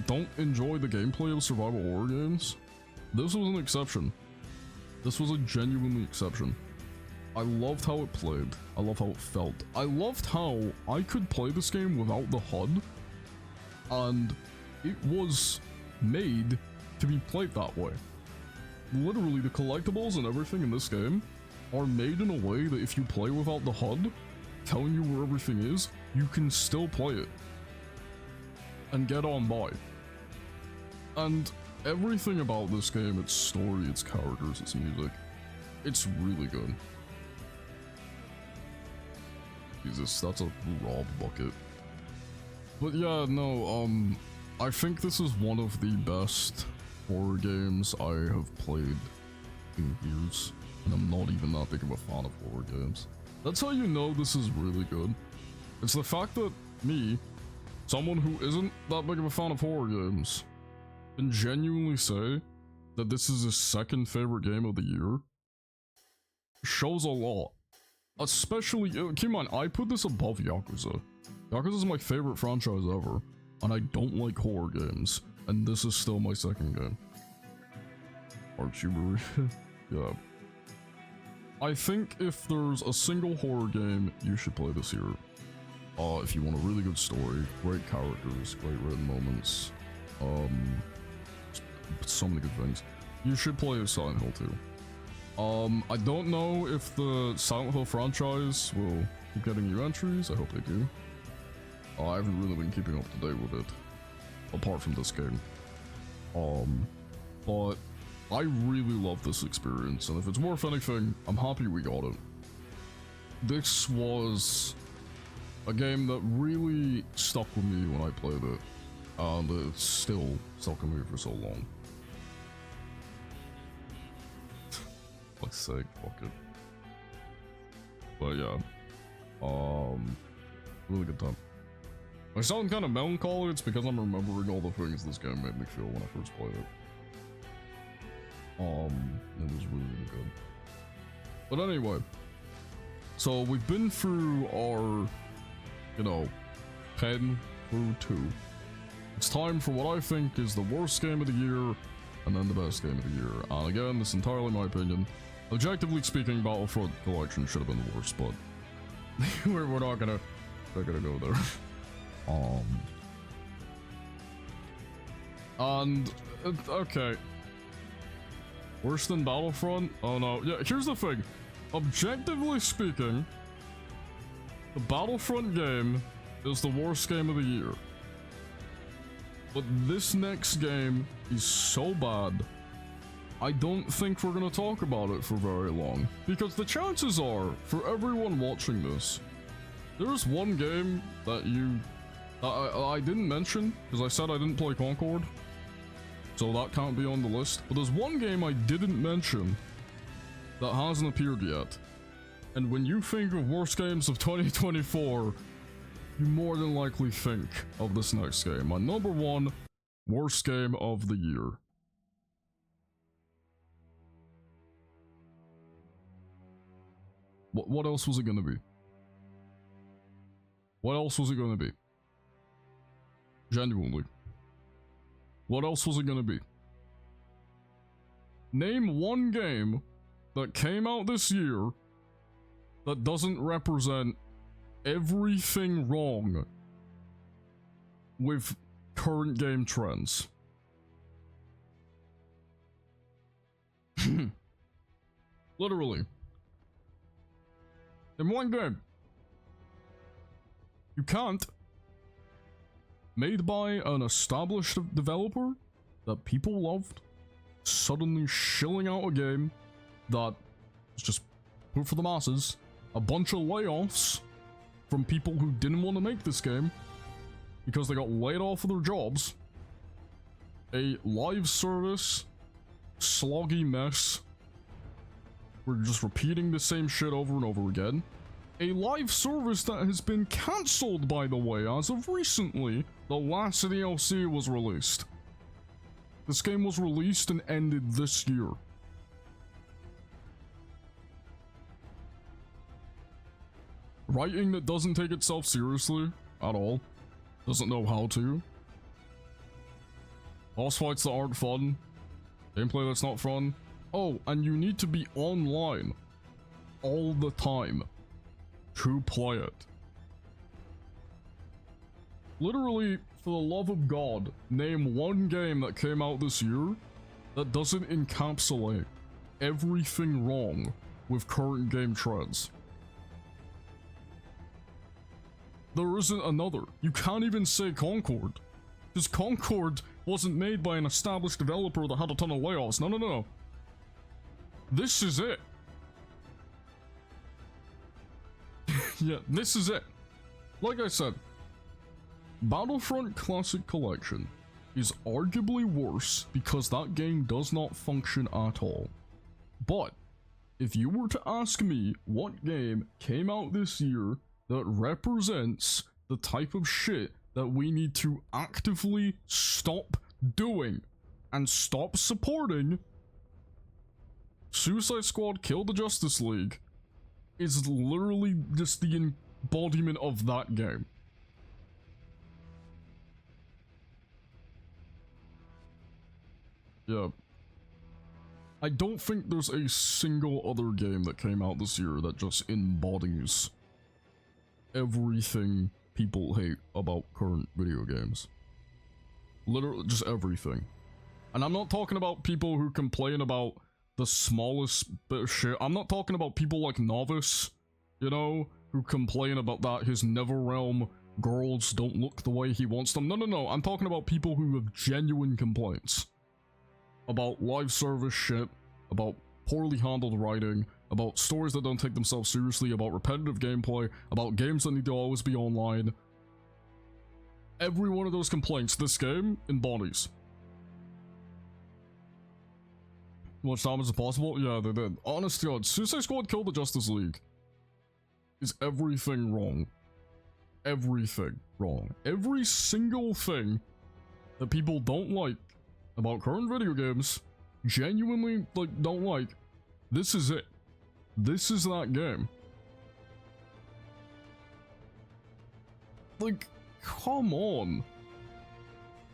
don't enjoy the gameplay of survival horror games. This was an exception. This was a genuinely exception. I loved how it played. I loved how it felt. I loved how I could play this game without the HUD, and it was made to be played that way. Literally, the collectibles and everything in this game are made in a way that if you play without the HUD telling you where everything is, you can still play it and get on by. And everything about this game, its story, its characters, its music, it's really good. Jesus, that's a rob bucket. But yeah, no, I think this is one of the best horror games I have played in years, and I'm not even that big of a fan of horror games. That's how you know this is really good. It's the fact that me, someone who isn't that big of a fan of horror games, can genuinely say that this is his second favorite game of the year shows a lot. Especially, keep in mind, I put this above Yakuza. Yakuza is my favorite franchise ever, and I don't like horror games, and this is still my second game. Archieberry. Yeah. I think if there's a single horror game, you should play this year. If you want a really good story, great characters, great written moments, so many good things, you should play Silent Hill 2. I don't know if the Silent Hill franchise will keep getting new entries. I hope they do. I haven't really been keeping up to date with it, apart from this game. But I really love this experience, and if it's worth anything, I'm happy we got it. This was a game that really stuck with me when I played it, and it's still stuck with me for so long. Fuck's sake, fuck it. But yeah, really good time. I sound kind of melancholy. It's because I'm remembering all the things this game made me feel when I first played it. It was really, really good. But anyway, so we've been through our, 10 through 2. It's time for what I think is the worst game of the year, and then the best game of the year. And again, this is entirely my opinion. Objectively speaking, Battlefront Collection should have been the worst, but we're not gonna go there. And okay, worse than Battlefront? Oh no, yeah. Here's the thing. Objectively speaking, the Battlefront game is the worst game of the year. But this next game is so bad, I don't think we're gonna talk about it for very long. Because the chances are, for everyone watching this, there's one game that I didn't mention, because I said I didn't play Concord. So that can't be on the list. But there's one game I didn't mention that hasn't appeared yet. And when you think of worst games of 2024, you more than likely think of this next game. My number one worst game of the year. What else was it gonna be? What else was it gonna be? Genuinely. What else was it gonna be? Name one game that came out this year that doesn't represent everything wrong with current game trends. Literally. In one game. You can't. Made by an established developer that people loved, suddenly shilling out a game that is just put for the masses. A bunch of layoffs from people who didn't want to make this game because they got laid off of their jobs. A live service sloggy mess. We're just repeating the same shit over and over again. A live service that has been cancelled, by the way, as of recently. The last DLC was released. This game was released and ended this year. Writing that doesn't take itself seriously at all. Doesn't know how to. Boss fights that aren't fun. Gameplay that's not fun. Oh, and you need to be online all the time to play it. Literally, for the love of God, name one game that came out this year that doesn't encapsulate everything wrong with current game trends. There isn't another. You can't even say Concord. Because Concord wasn't made by an established developer that had a ton of layoffs. No. This is it. Yeah, this is it. Like I said, Battlefront Classic Collection is arguably worse because that game does not function at all. But if you were to ask me what game came out this year that represents the type of shit that we need to actively stop doing and stop supporting, Suicide Squad Kill the Justice League is literally just the embodiment of that game. Yeah. I don't think there's a single other game that came out this year that just embodies everything people hate about current video games. Literally, just everything. And I'm not talking about people who complain about the smallest bit of shit. I'm not talking about people like Novice, you know, who complain about that his Netherrealm girls don't look the way he wants them. No. I'm talking about people who have genuine complaints about live service shit, about poorly handled writing, about stories that don't take themselves seriously, about repetitive gameplay, about games that need to always be online. Every one of those complaints this game embodies. Much time as possible? Yeah, they did. Honest to God, Suicide Squad Kill the Justice League is everything wrong. Everything wrong. Every single thing that people don't like about current video games, genuinely, like, don't like, this is it. This is that game. Like, come on.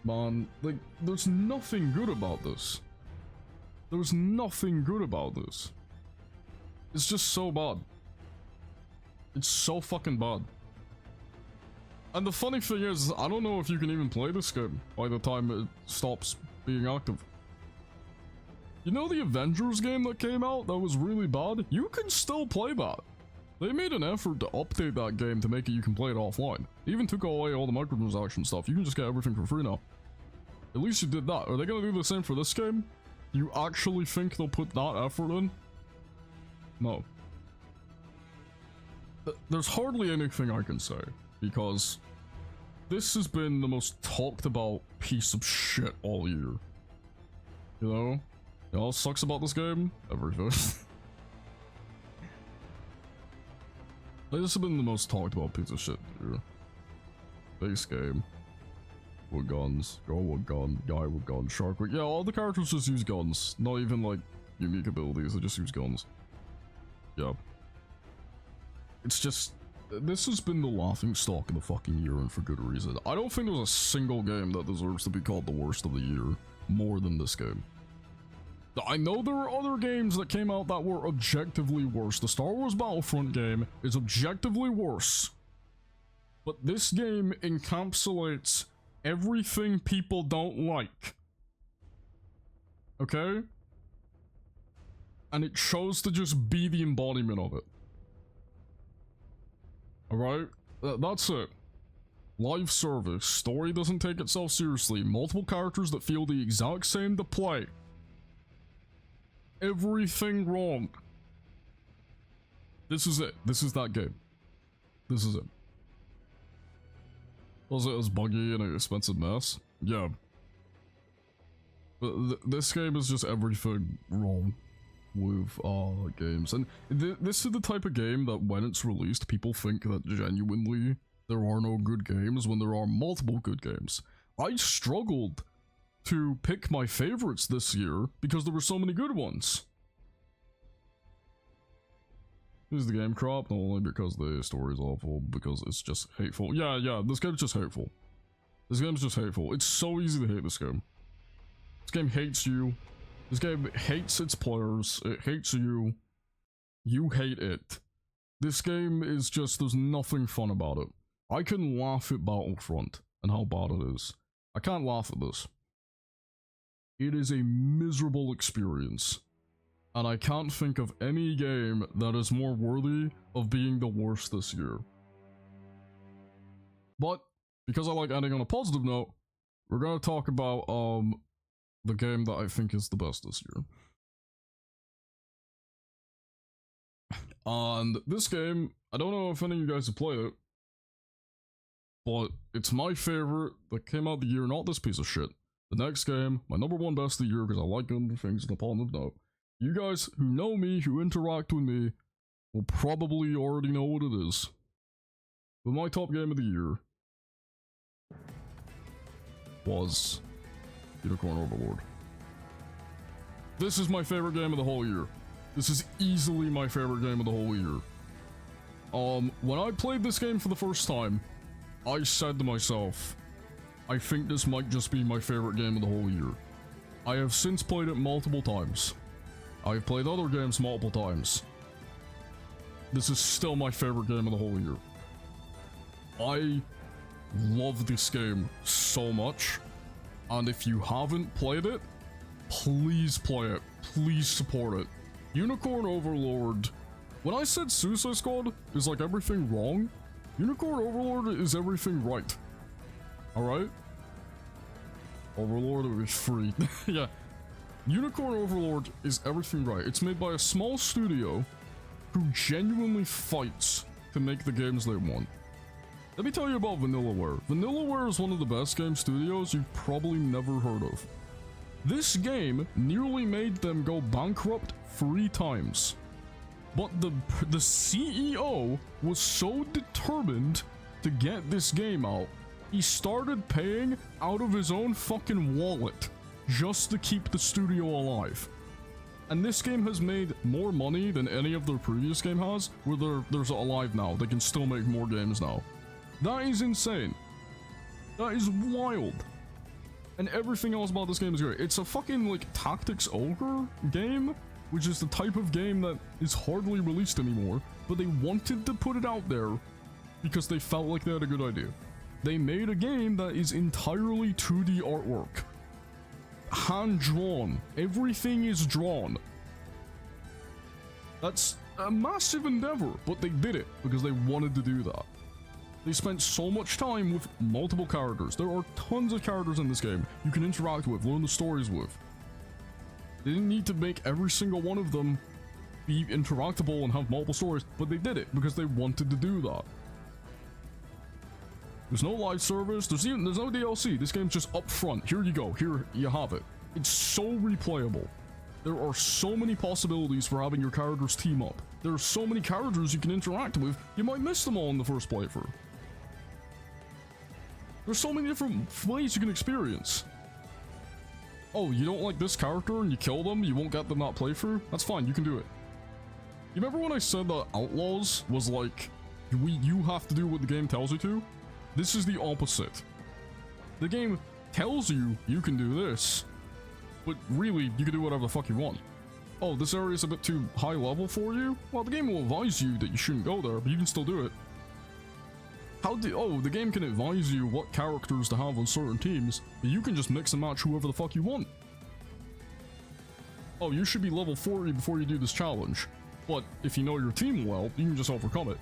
Man, like, there's nothing good about this. There's nothing good about this. It's just so bad. It's so fucking bad. And the funny thing is, I don't know if you can even play this game by the time it stops being active. You know the Avengers game that came out that was really bad? You can still play that. They made an effort to update that game to make it you can play it offline. They even took away all the microtransaction stuff. You can just get everything for free now. At least you did that. Are they gonna do the same for this game? You actually think they'll put that effort in? No. There's hardly anything I can say, because this has been the most talked about piece of shit all year. You know? You know what sucks about this game? Everything. This has been the most talked about piece of shit here. Base game. With guns. Girl with gun. Guy with gun. Shark with... Yeah, all the characters just use guns. Not even, like, unique abilities. They just use guns. Yeah. It's just... This has been the laughingstock of the fucking year, and for good reason. I don't think there's a single game that deserves to be called the worst of the year more than this game. I know there are other games that came out that were objectively worse. The Star Wars Battlefront game is objectively worse But this game encapsulates everything people don't like. Okay? And it chose to just be the embodiment of it. Alright? That's it. Live service. Story doesn't take itself seriously. Multiple characters that feel the exact same to play. Everything wrong. This is it. This is that game. This is it. Was it as buggy and an expensive mess? Yeah. But this game is just everything wrong with games. And this is the type of game that when it's released, people think that genuinely there are no good games when there are multiple good games. I struggled to pick my favorites this year because there were so many good ones. Is the game crop? Not only because the story is awful, because it's just hateful. Yeah, this game's just hateful. This game's just hateful. It's so easy to hate this game. This game hates you. This game hates its players. It hates you. You hate it. This game is just, there's nothing fun about it. I can laugh at Battlefront and how bad it is. I can't laugh at this. It is a miserable experience. And I can't think of any game that is more worthy of being the worst this year. But, because I like ending on a positive note, we're gonna talk about, the game that I think is the best this year. And this game, I don't know if any of you guys have played it, but it's my favorite that came out the year, not this piece of shit. The next game, my number one best of the year, because I like ending things on a positive note. You guys who know me, who interact with me, will probably already know what it is. But my top game of the year was Unicorn Overlord. This is my favorite game of the whole year. This is easily my favorite game of the whole year. When I played this game for the first time, I said to myself, I think this might just be my favorite game of the whole year. I have since played it multiple times. I've played other games multiple times. This is still my favorite game of the whole year. I love this game so much, and if you haven't played it, please play it. Please support it. Unicorn Overlord. When I said Suicide Squad is like everything wrong, Unicorn Overlord is everything right. Alright? Overlord is free. Yeah. Unicorn Overlord is everything right. It's made by a small studio who genuinely fights to make the games they want. Let me tell you about Vanillaware. Vanillaware is one of the best game studios you've probably never heard of. This game nearly made them go bankrupt 3 times. But the CEO was so determined to get this game out, he started paying out of his own fucking wallet just to keep the studio alive. And this game has made more money than any of their previous game has, where they're alive now. They can still make more games now. That is insane. That is wild. And everything else about this game is great. It's a fucking, like, tactics ogre game, which is the type of game that is hardly released anymore, but they wanted to put it out there because they felt like they had a good idea. They made a game that is entirely 2D artwork. Hand-drawn. Everything is drawn. That's a massive endeavor, but they did it because they wanted to do that. They spent so much time with multiple characters. There are tons of characters in this game you can interact with, learn the stories with. They didn't need to make every single one of them be interactable and have multiple stories, but they did it because they wanted to do that. There's no live service, there's no DLC. This game's just up front. Here you go, here you have it. It's so replayable. There are so many possibilities for having your characters team up. There are so many characters you can interact with, you might miss them all in the first playthrough. There's so many different ways you can experience. Oh, you don't like this character and you kill them, you won't get them that playthrough? That's fine, you can do it. You remember when I said that Outlaws was like, you have to do what the game tells you to? This is the opposite. The game tells you you can do this, but really, you can do whatever the fuck you want. Oh, this area is a bit too high level for you? Well, the game will advise you that you shouldn't go there, but you can still do it. Oh, the game can advise you what characters to have on certain teams, but you can just mix and match whoever the fuck you want. Oh, you should be level 40 before you do this challenge, but if you know your team well, you can just overcome it.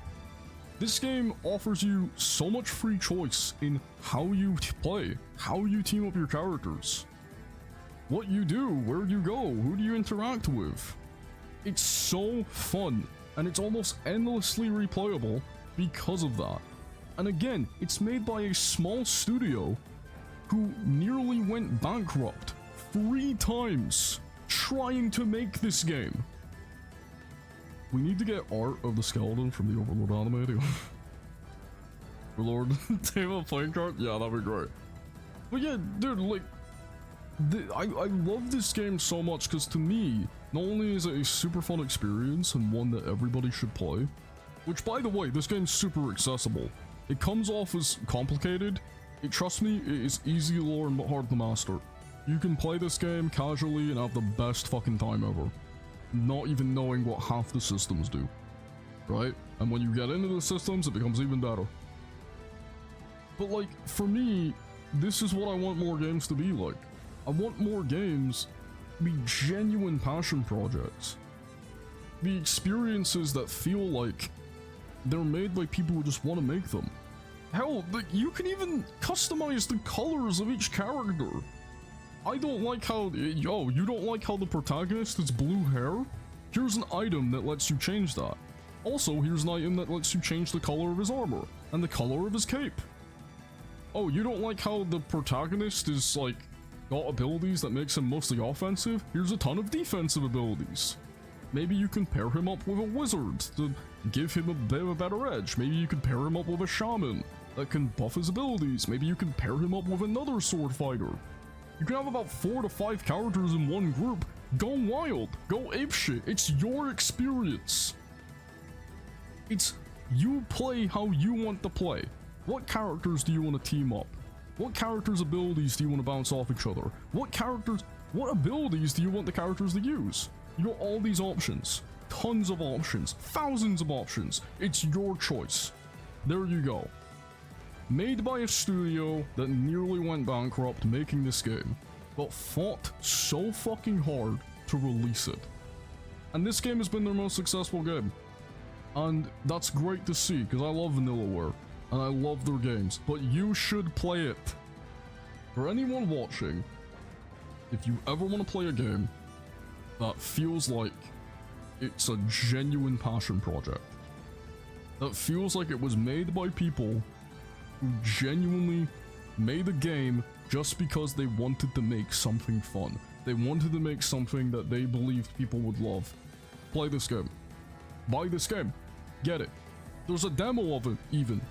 This game offers you so much free choice in how you play, how you team up your characters, what you do, where you go, who do you interact with. It's so fun, and it's almost endlessly replayable because of that. And again, it's made by a small studio who nearly went bankrupt 3 times trying to make this game. We need to get art of the skeleton from the Overlord anime. Overlord, table playing card? Yeah, that'd be great. But yeah, dude, like, I love this game so much because to me, not only is it a super fun experience and one that everybody should play, which by the way, this game's super accessible. It comes off as complicated. Trust me, it is easy to learn but hard to master. You can play this game casually and have the best fucking time ever, not even knowing what half the systems do, right? And when you get into the systems, it becomes even better. But like, for me, this is what I want more games to be like. I want more games to be genuine passion projects. Be experiences that feel like they're made by people who just want to make them. Hell, you can even customize the colors of each character. I don't like how, yo, you don't like how the protagonist has blue hair? Here's an item that lets you change that. Also, here's an item that lets you change the color of his armor and the color of his cape. Oh, you don't like how the protagonist is like got abilities that makes him mostly offensive? Here's a ton of defensive abilities. Maybe you can pair him up with a wizard to give him a bit of a better edge. Maybe you can pair him up with a shaman that can buff his abilities. Maybe you can pair him up with another sword fighter. You can have about 4 to 5 characters in one group. Go wild, go apeshit. It's your experience. It's you play how you want to play. What characters do you want to team up? What characters' abilities do you want to bounce off each other? What abilities do you want the characters to use? You got all these options, tons of options, thousands of options. It's your choice. There you go. Made by a studio that nearly went bankrupt making this game, but fought so fucking hard to release it. And this game has been their most successful game. And that's great to see, because I love Vanillaware, and I love their games, but you should play it. For anyone watching, if you ever want to play a game that feels like it's a genuine passion project, that feels like it was made by people who genuinely made a game just because they wanted to make something fun. They wanted to make something that they believed people would love. Play this game. Buy this game. Get it. There's a demo of it, even.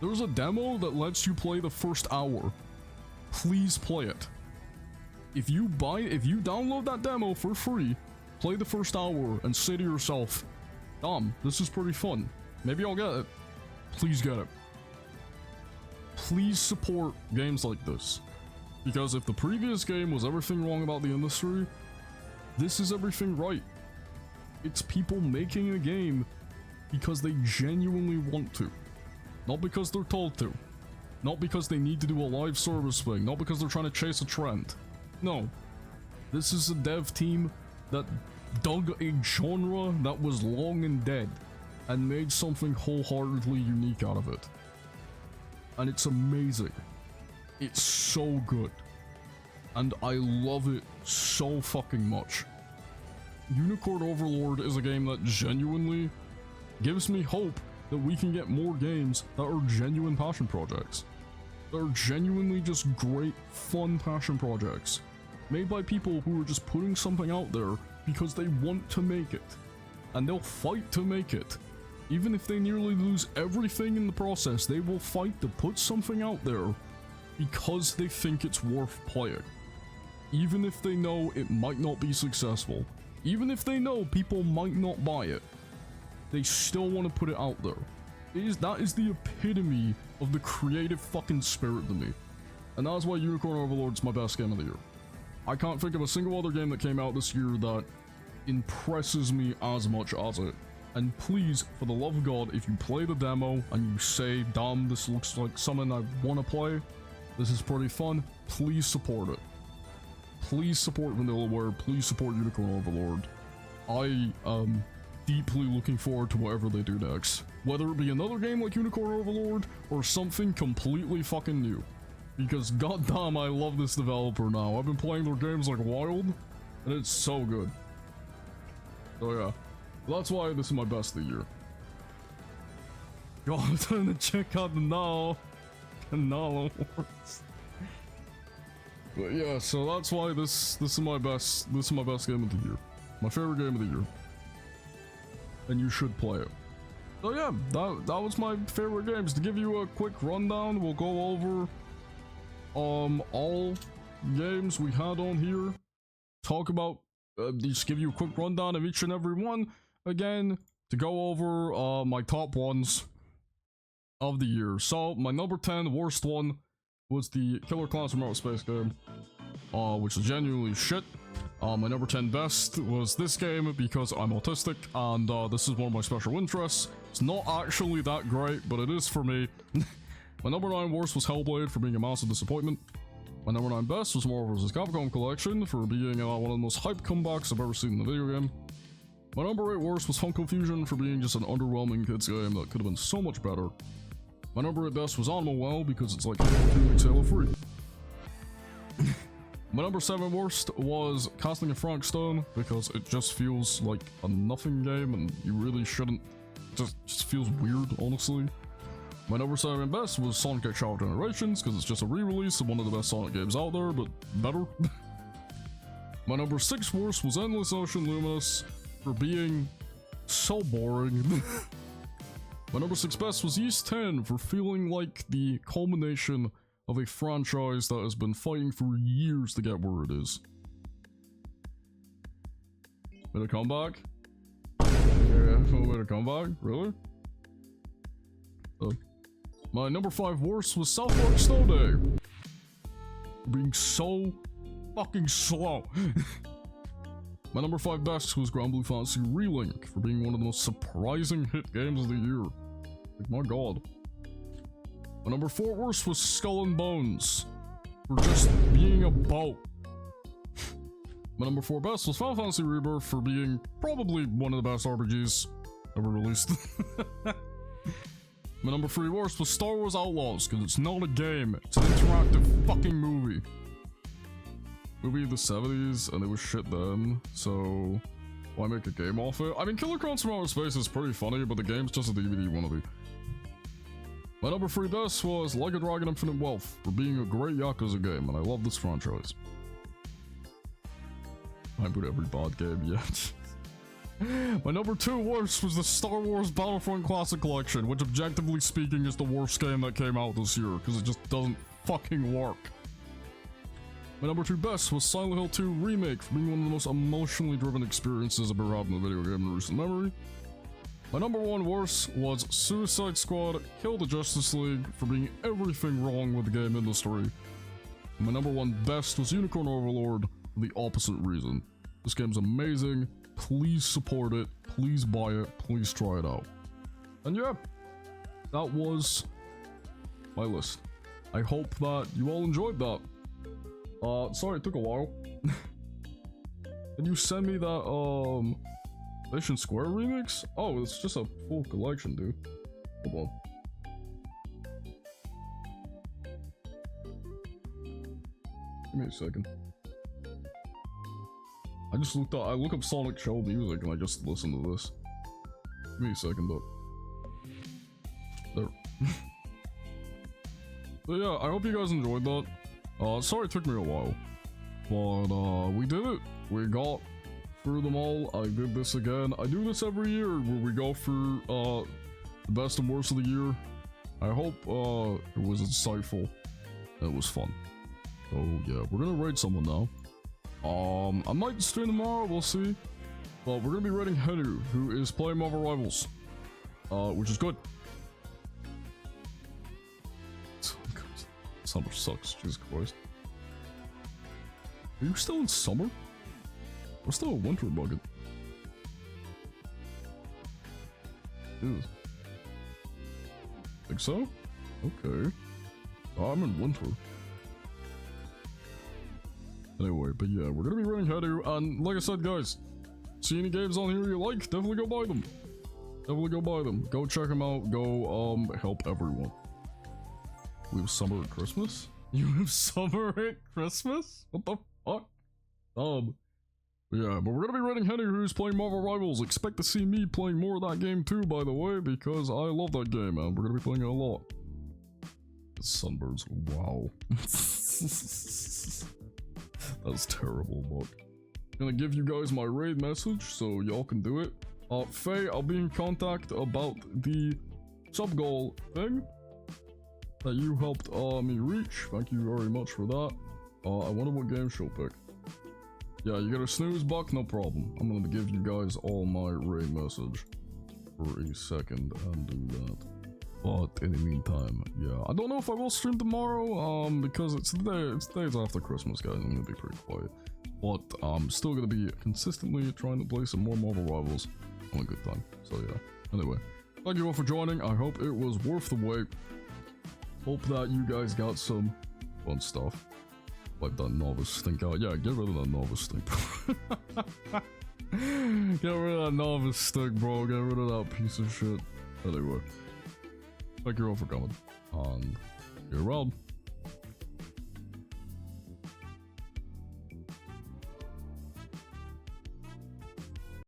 There's a demo that lets you play the first hour. Please play it. If you download that demo for free, play the first hour and say to yourself, this is pretty fun. Maybe I'll get it. Please get it. Please support games like this. Because if the previous game was everything wrong about the industry, this is everything right. It's people making a game because they genuinely want to. Not because they're told to. Not because they need to do a live service thing. Not because they're trying to chase a trend. No. This is a dev team that dug a genre that was long and dead and made something wholeheartedly unique out of it. And it's amazing. It's so good. And I love it so fucking much. Unicorn Overlord is a game that genuinely gives me hope that we can get more games that are genuine passion projects. That are genuinely just great, fun passion projects. Made by people who are just putting something out there because they want to make it. And they'll fight to make it. Even if they nearly lose everything in the process, they will fight to put something out there because they think it's worth playing. Even if they know it might not be successful. Even if they know people might not buy it. They still want to put it out there. That is the epitome of the creative fucking spirit to me. And that's why Unicorn Overlord's my best game of the year. I can't think of a single other game that came out this year that impresses me as much as it. And please, for the love of God, if you play the demo and you say, damn, this looks like something I want to play, this is pretty fun, please support it. Please support Vanillaware, please support Unicorn Overlord. I am deeply looking forward to whatever they do next. Whether it be another game like Unicorn Overlord, or something completely fucking new. Because goddamn, I love this developer now. I've been playing their games like wild, and it's so good. So yeah. That's why this is my best of the year. God, time to check out the Nals Awards. But yeah, so that's why this is my best game of the year. My favorite game of the year. And you should play it. So yeah, that was my favorite games. To give you a quick rundown, we'll go over all games we had on here. Talk about just give you a quick rundown of each and every one. Again, to go over my top ones of the year. So my number 10 worst one was the Killer Clowns from Outer Space game, which is genuinely shit. My number 10 best was this game because I'm autistic and this is one of my special interests. It's not actually that great, but it is for me. My number 9 worst was Hellblade for being a massive disappointment. My number 9 best was Marvel vs. Capcom Collection for being one of the most hyped comebacks I've ever seen in the video game. My number 8 worst was Funko Fusion for being just an underwhelming kids game that could have been so much better. My number 8 best was Animal Well because it's like 2 weeks Halo free. My number 7 worst was Casting a Frank Stone because it just feels like a nothing game and you really shouldn't. It just feels weird, honestly. My number 7 best was Sonic X Shower Generations because it's just a re-release of one of the best Sonic games out there, but better. My number 6 worst was Endless Ocean Luminous for being so boring. My number 6 best was East 10 for feeling like the culmination of a franchise that has been fighting for years to get where it is. Made a comeback? Yeah, made a comeback? Really? My number 5 worst was South Park Snow Day. Being so fucking slow. My number 5 best was Grand Blue Fantasy Relink for being one of the most surprising hit games of the year. Like, my god. My number 4 worst was Skull and Bones for just being a boat. My number 4 best was Final Fantasy Rebirth for being probably one of the best RPGs ever released. My number 3 worst was Star Wars Outlaws because it's not a game, it's an interactive fucking movie. Movie of the 70s and it was shit then, so why make a game off it? I mean, Killer Clowns from Outer Space is pretty funny, but the game's just a DVD wannabe. My number 3 best was Like a Dragon Infinite Wealth for being a great Yakuza game, and I love this franchise. I put every bad game yet. My number 2 worst was the Star Wars Battlefront Classic Collection, which objectively speaking is the worst game that came out this year, because it just doesn't fucking work. My number 2 best was Silent Hill 2 Remake for being one of the most emotionally driven experiences I've ever had in a video game in recent memory. My number 1 worst was Suicide Squad Kill the Justice League for being everything wrong with the game industry. And my number 1 best was Unicorn Overlord for the opposite reason. This game's amazing, please support it, please buy it, please try it out. And yeah, that was my list. I hope that you all enjoyed that. Sorry it took a while. Can you send me that, Nation Square remix? Oh, it's just a full collection, dude. Hold on. Give me a second. I look up Sonic Show music and I just listen to this. Give me a second, though. There. But yeah, I hope you guys enjoyed that. Sorry it took me a while. But, we did it. We got through them all. I did this again. I do this every year where we go through, the best and worst of the year. I hope, it was insightful. It was fun. So, yeah, we're gonna raid someone now. I might stream tomorrow, we'll see. But we're gonna be raiding Henu, who is playing Marvel Rivals. Which is good. Summer sucks, Jesus Christ. Are you still in summer? We're still a winter bucket. Ew. Think so? Okay. I'm in winter. Anyway, but yeah, we're gonna be running Headu, and like I said, guys, see any games on here you like, definitely go buy them. Definitely go buy them. Go check them out. Go, help everyone. We have summer at Christmas? You have summer at Christmas? What the fuck? Yeah, but we're gonna be running Headu, who's playing Marvel Rivals. Expect to see me playing more of that game too, by the way, because I love that game, man. We're gonna be playing it a lot. Sunbirds, wow. That's terrible, but I'm gonna give you guys my raid message so y'all can do it. Faye, I'll be in contact about the sub goal thing that you helped me reach. Thank you very much for that. I wonder what game she'll pick. Yeah, you got a snooze, Buck? No problem. I'm gonna give you guys all my raid message for a second and do that. But in the meantime, yeah, I don't know if I will stream tomorrow, because it's days after Christmas, guys. I'm gonna be pretty quiet. But I'm still gonna be consistently trying to play some more Marvel Rivals on a good time. So yeah, anyway, thank you all for joining. I hope it was worth the wait. Hope that you guys got some fun stuff. Like that novice stink out. Yeah, get rid of that novice stink. Get rid of that novice stink, bro. Get rid of that piece of shit. Anyway, thank you all for coming. And you're around.